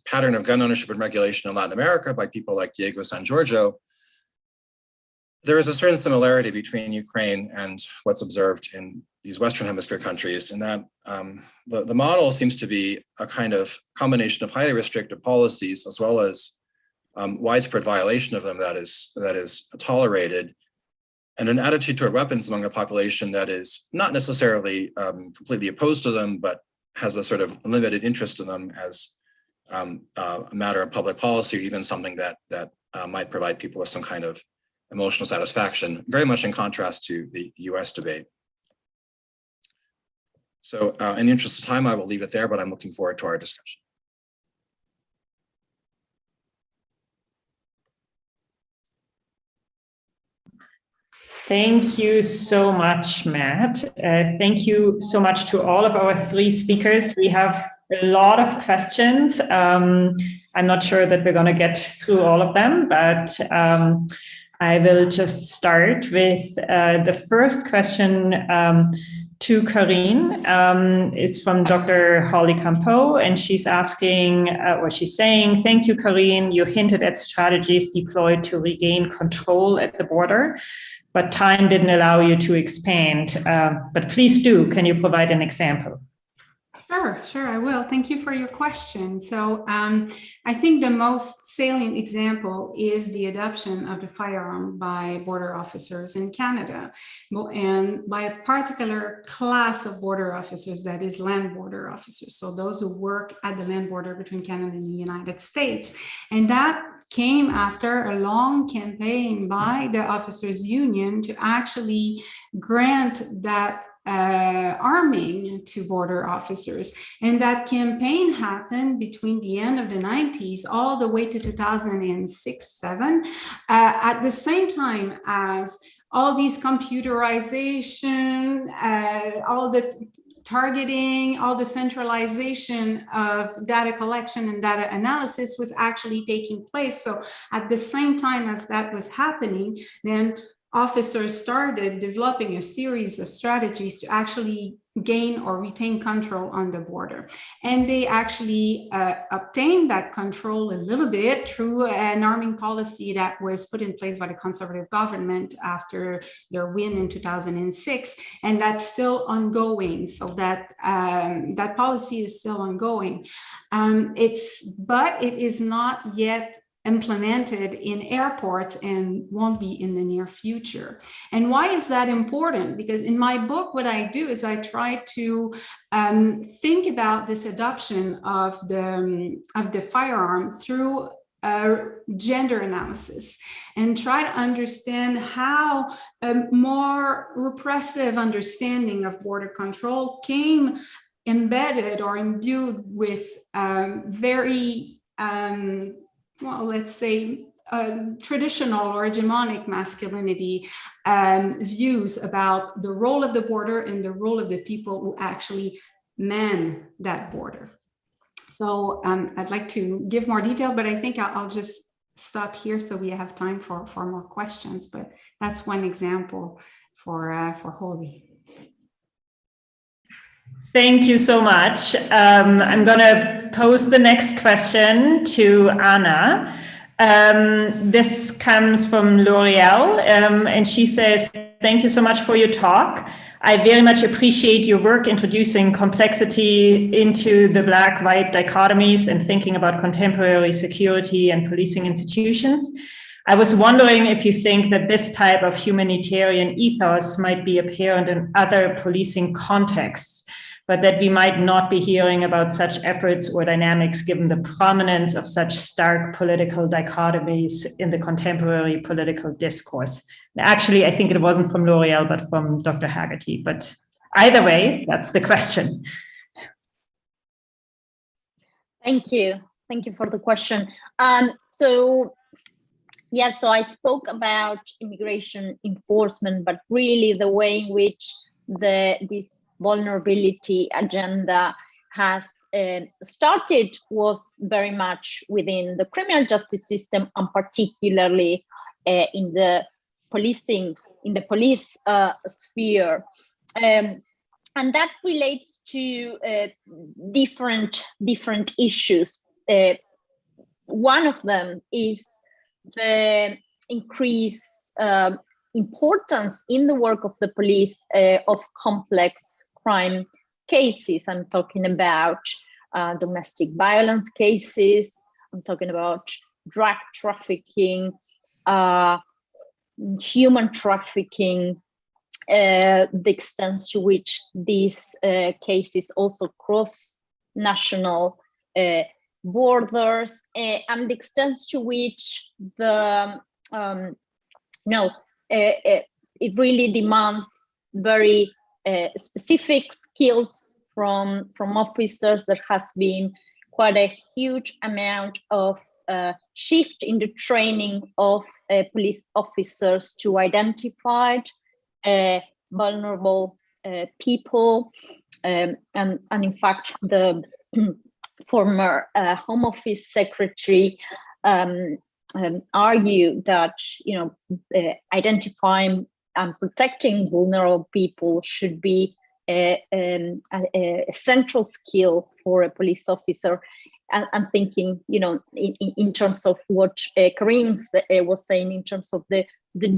pattern of gun ownership and regulation in Latin America by people like Diego San Giorgio, there is a certain similarity between Ukraine and what's observed in these Western Hemisphere countries, in that the model seems to be a kind of combination of highly restrictive policies as well as widespread violation of them that is tolerated, and an attitude toward weapons among the population that is not necessarily completely opposed to them, but has a sort of limited interest in them as a matter of public policy, or even something that might provide people with some kind of emotional satisfaction, very much in contrast to the US debate. So in the interest of time, I will leave it there, but I'm looking forward to our discussion. Thank you so much, Matt. Thank you so much to all of our three speakers. We have a lot of questions. I'm not sure that we're going to get through all of them, but I will just start with the first question to Karine. It's from Dr. Holly Campeau, and she's asking, or she's saying, thank you, Karine. You hinted at strategies deployed to regain control at the border, but time didn't allow you to expand. But please do, can you provide an example? Sure, I will. Thank you for your question. So I think the most salient example is the adoption of the firearm by border officers in Canada, and by a particular class of border officers, that is land border officers. So those who work at the land border between Canada and the United States. And that came after a long campaign by the officers union to actually grant that arming to border officers. And that campaign happened between the end of the 90s all the way to 2006-7, at the same time as all these computerization, all the targeting, all the centralization of data collection and data analysis was actually taking place. So at the same time as that was happening, then officers started developing a series of strategies to actually gain or retain control on the border. And they actually obtained that control a little bit through an arming policy that was put in place by the conservative government after their win in 2006. And that's still ongoing. So that that policy is still ongoing. But it is not yet implemented in airports and won't be in the near future. And why is that important? Because in my book, what I do is I try to think about this adoption of the firearm through gender analysis and try to understand how a more repressive understanding of border control came embedded or imbued with very well, let's say, traditional or hegemonic masculinity views about the role of the border and the role of the people who actually man that border. So I'd like to give more detail, but I think I'll just stop here so we have time for more questions. But that's one example for Holly. Thank you so much. I'm going to pose the next question to Anna. This comes from L'Oreal, and she says, thank you so much for your talk. I very much appreciate your work introducing complexity into the black-white dichotomies and thinking about contemporary security and policing institutions. I was wondering if you think that this type of humanitarian ethos might be apparent in other policing contexts, but that we might not be hearing about such efforts or dynamics given the prominence of such stark political dichotomies in the contemporary political discourse. Actually, I think it wasn't from L'Oreal, but from Dr. Haggerty. But either way, that's the question. Thank you. Thank you for the question. So I spoke about immigration enforcement, but really the way in which this vulnerability agenda has started was very much within the criminal justice system, and particularly in the policing, in the police sphere. And that relates to different issues. One of them is the increased importance in the work of the police of complex crime cases. I'm talking about domestic violence cases. I'm talking about drug trafficking, human trafficking, the extent to which these cases also cross national borders, and the extent to which it really demands very specific skills from officers. There has been quite a huge amount of shift in the training of police officers to identify vulnerable people, and in fact the former Home Office Secretary argued that identifying and protecting vulnerable people should be a central skill for a police officer. And I'm thinking, in terms of what Karine was saying, in terms of the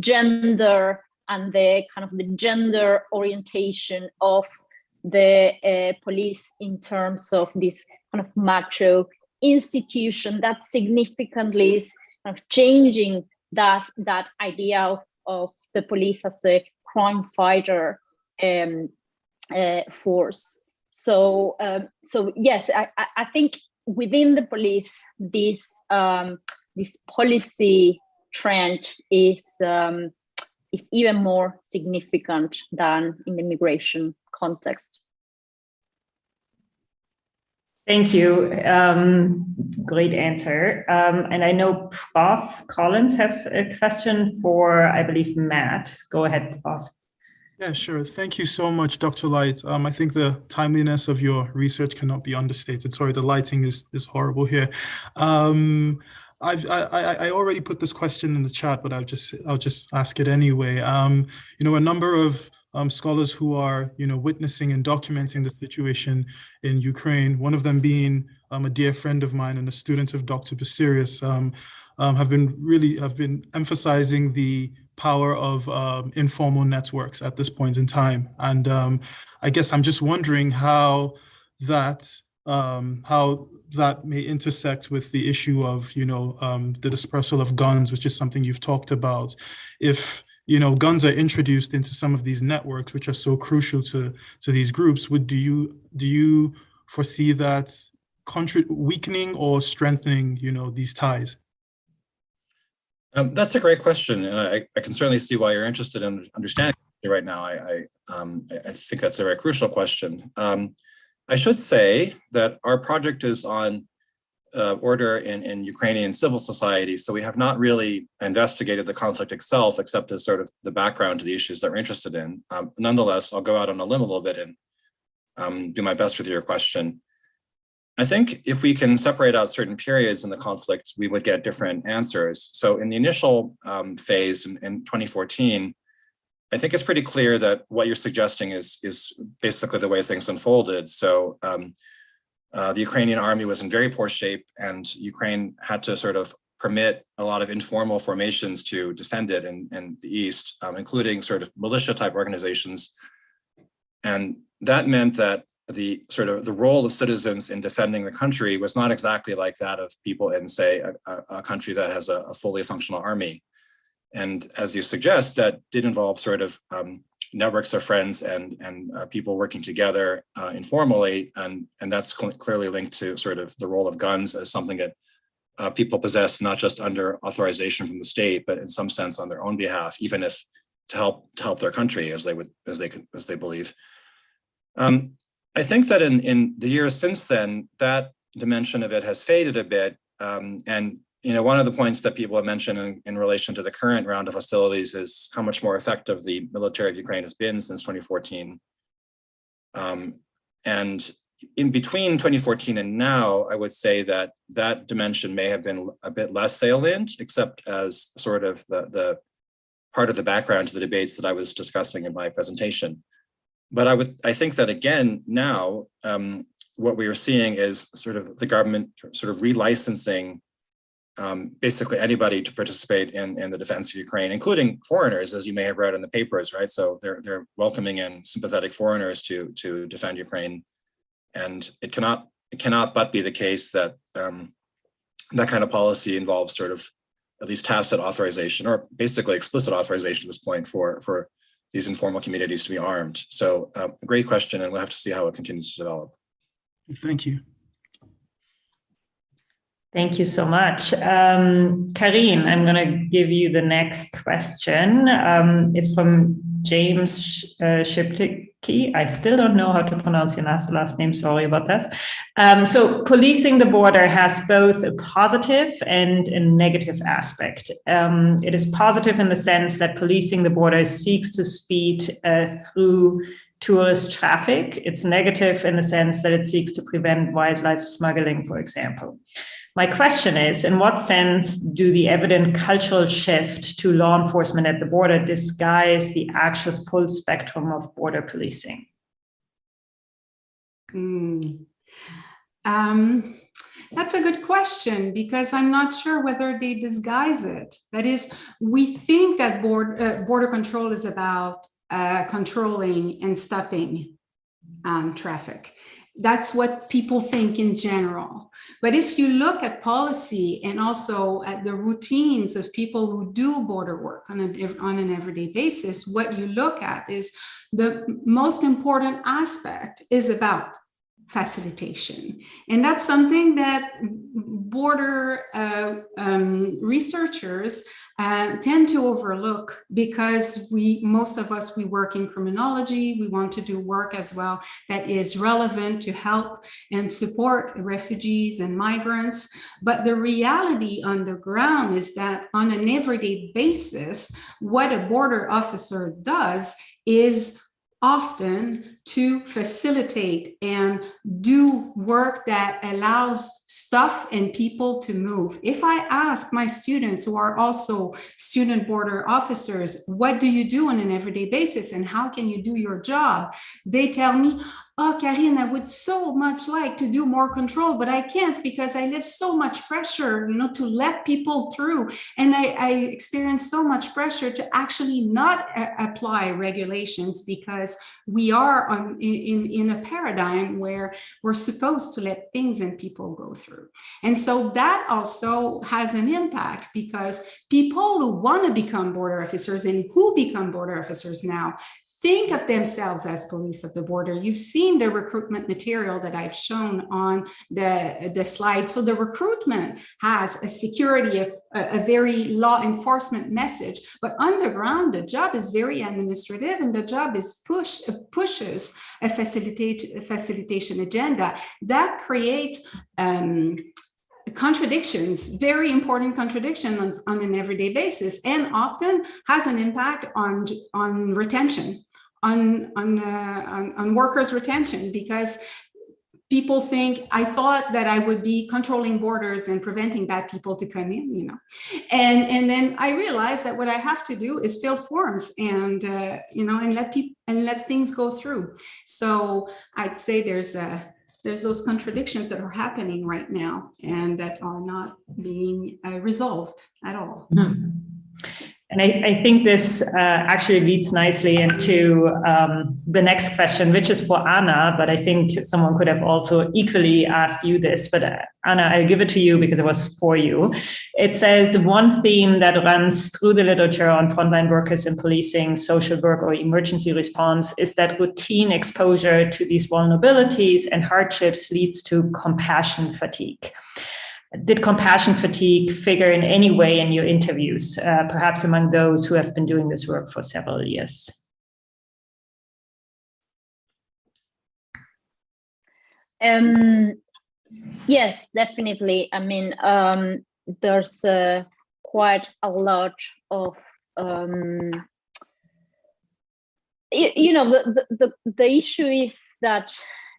gender and the kind of the gender orientation of the police in terms of this kind of macho institution that significantly is kind of changing that idea of the police as a crime fighter force. So yes, I think within the police, this policy trend is even more significant than in the immigration context. Thank you. Great answer. And I know Prof. Collins has a question for, I believe, Matt. Go ahead, Prof. Yeah, sure. Thank you so much, Dr. Light. I think the timeliness of your research cannot be understated. Sorry, the lighting is horrible here. I already put this question in the chat, but I'll just ask it anyway. A number of scholars who are witnessing and documenting the situation in Ukraine, one of them being a dear friend of mine and a student of Dr. Basirius, have been emphasizing the power of informal networks at this point in time. And I guess I'm just wondering how that may intersect with the issue of, the dispersal of guns, which is something you've talked about. If, guns are introduced into some of these networks, which are so crucial to these groups, do you foresee that weakening or strengthening, these ties? That's a great question, and I can certainly see why you're interested in understanding it right now. I think that's a very crucial question. I should say that our project is on order in Ukrainian civil society, so we have not really investigated the conflict itself, except as sort of the background to the issues that we're interested in. Nonetheless, I'll go out on a limb a little bit and do my best with your question. I think if we can separate out certain periods in the conflict, we would get different answers. So in the initial phase in 2014, I think it's pretty clear that what you're suggesting is basically the way things unfolded. So the Ukrainian army was in very poor shape, and Ukraine had to sort of permit a lot of informal formations to defend it in the East, including sort of militia type organizations. And that meant that the role of citizens in defending the country was not exactly like that of people in, say, a country that has a fully functional army. And as you suggest, that did involve sort of networks of friends and people working together informally, and that's clearly linked to sort of the role of guns as something that people possess not just under authorization from the state, but in some sense on their own behalf, even if to help their country as they believe. I think that in the years since then, that dimension of it has faded a bit. And one of the points that people have mentioned in relation to the current round of hostilities is how much more effective the military of Ukraine has been since 2014. And in between 2014 and now, I would say that that dimension may have been a bit less salient, except as sort of the part of the background to the debates that I was discussing in my presentation. But I think that again, now, what we are seeing is sort of the government sort of relicensing basically anybody to participate in the defense of Ukraine, including foreigners, as you may have read in the papers, right? So they're welcoming in sympathetic foreigners to defend Ukraine. And it cannot but be the case that that kind of policy involves sort of at least tacit authorization, or basically explicit authorization at this point for these informal communities to be armed. So a great question, and we'll have to see how it continues to develop. Thank you. Thank you so much. Karine, I'm going to give you the next question. It's from James Shiptycki. I still don't know how to pronounce your last name. Sorry about that. So policing the border has both a positive and a negative aspect. It is positive in the sense that policing the border seeks to speed through tourist traffic. It's negative in the sense that it seeks to prevent wildlife smuggling, for example. My question is, in what sense do the evident cultural shift to law enforcement at the border disguise the actual full spectrum of border policing? That's a good question, because I'm not sure whether they disguise it. That is, we think that border control is about controlling and stopping traffic. That's what people think in general. But if you look at policy and also at the routines of people who do border work on an everyday basis, what you look at is the most important aspect is about facilitation. And that's something that border researchers tend to overlook, because most of us, we work in criminology. We want to do work as well that is relevant to help and support refugees and migrants. But the reality on the ground is that on an everyday basis, what a border officer does is often to facilitate and do work that allows stuff and people to move. If I ask my students, who are also student border officers, what do you do on an everyday basis and how can you do your job? They tell me, oh, Karine, I would so much like to do more control, but I can't because I live so much pressure, to let people through. And I experience so much pressure to actually not apply regulations, because we are in a paradigm where we're supposed to let things and people go through. And so that also has an impact, because people who want to become border officers and who become border officers now think of themselves as police of the border. You've seen the recruitment material that I've shown on the slide. So the recruitment has a security of a very law enforcement message, but on the ground, the job is very administrative, and the job is pushes a facilitation agenda that creates contradictions, very important contradictions on an everyday basis, and often has an impact on retention, on workers' retention, because people think, I thought that I would be controlling borders and preventing bad people to come in, and then I realized that what I have to do is fill forms and and let things go through. So I'd say there's those contradictions that are happening right now and that are not being resolved at all. Mm-hmm. And I think this actually leads nicely into the next question, which is for Anna, but I think someone could have also equally asked you this. But Anna, I'll give it to you because it was for you. It says, one theme that runs through the literature on frontline workers in policing, social work, or emergency response is that routine exposure to these vulnerabilities and hardships leads to compassion fatigue. Did compassion fatigue figure in any way in your interviews, perhaps among those who have been doing this work for several years? Yes, definitely. I mean, there's quite a lot of, the issue is that,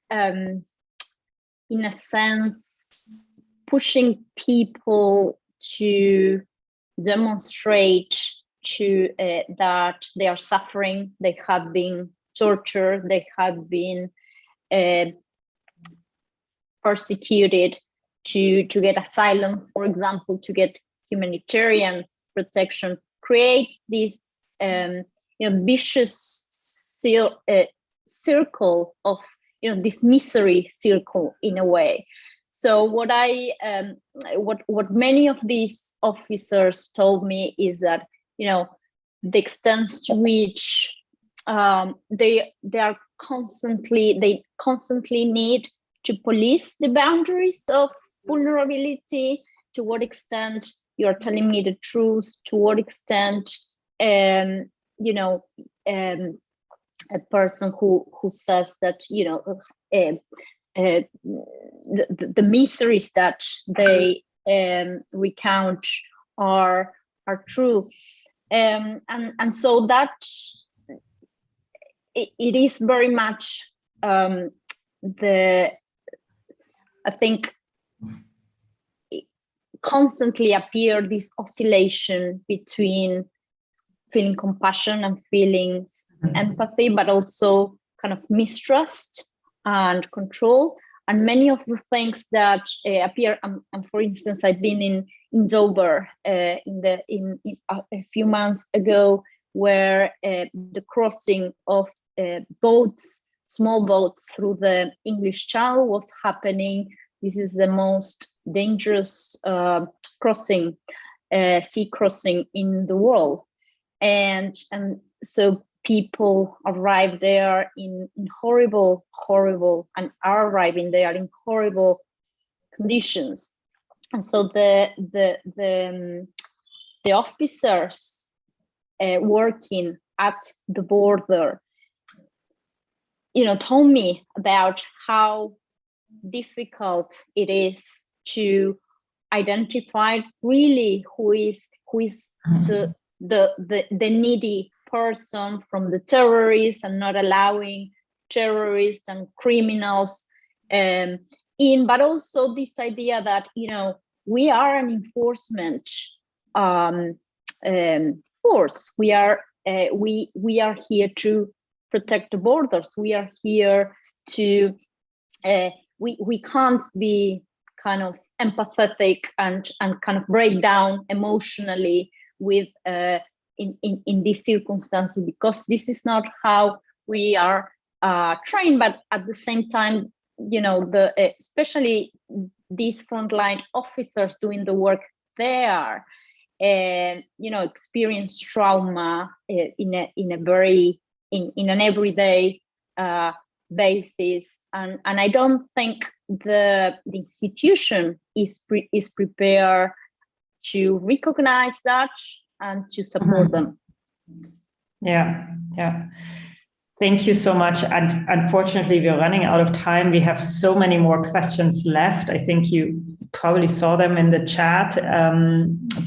in a sense, pushing people to demonstrate to that they are suffering, they have been tortured, they have been persecuted, to get asylum, for example, to get humanitarian protection, creates this vicious circle of this misery circle in a way. So what what many of these officers told me is that the extent to which they constantly need to police the boundaries of vulnerability, to what extent you're telling me the truth, to what extent a person who says that the miseries that they recount are true, and so that it is very much I think constantly appear this oscillation between feeling compassion and feeling empathy, but also kind of mistrust and control. And many of the things that appear, for instance, I've been in Dover a few months ago, where the crossing of boats, small boats through the English Channel was happening. This is the most dangerous crossing, sea crossing in the world, and so people arrive there in horrible, and are arriving there in horrible conditions. And so the officers working at the border, told me about how difficult it is to identify really who is the needy person from the terrorists, and not allowing terrorists and criminals in, but also this idea that we are an enforcement force. We are here to protect the borders. We are here to we can't be kind of empathetic and kind of break down emotionally with in these circumstances, because this is not how we are trained. But at the same time, especially these frontline officers doing the work there, experience trauma in an everyday basis, and I don't think the institution is prepared to recognize that and to support them. Yeah. Thank you so much. And unfortunately, we're running out of time. We have so many more questions left. I think you probably saw them in the chat,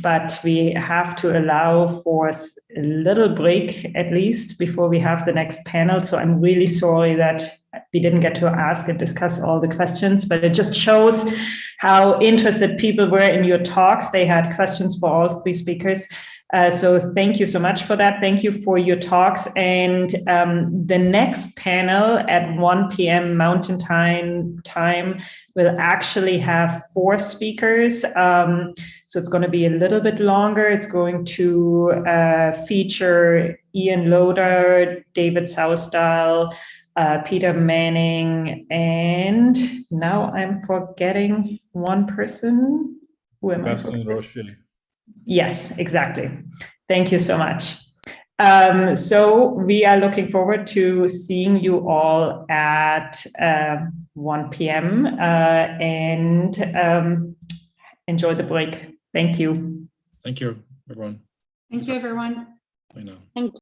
but we have to allow for a little break at least before we have the next panel. So I'm really sorry that we didn't get to ask and discuss all the questions, but it just shows how interested people were in your talks. They had questions for all three speakers. So thank you so much for that. Thank you for your talks. And the next panel at 1 p.m. Mountain time will actually have 4 speakers. So it's going to be a little bit longer. It's going to feature Ian Loader, David Sousdal, Peter Manning, and now I'm forgetting one person. Who am I forgetting? Rocher. Yes, exactly. Thank you so much. So we are looking forward to seeing you all at 1 p.m. And enjoy the break. Thank you. Thank you, everyone. Thank you, everyone. I know. Thank you.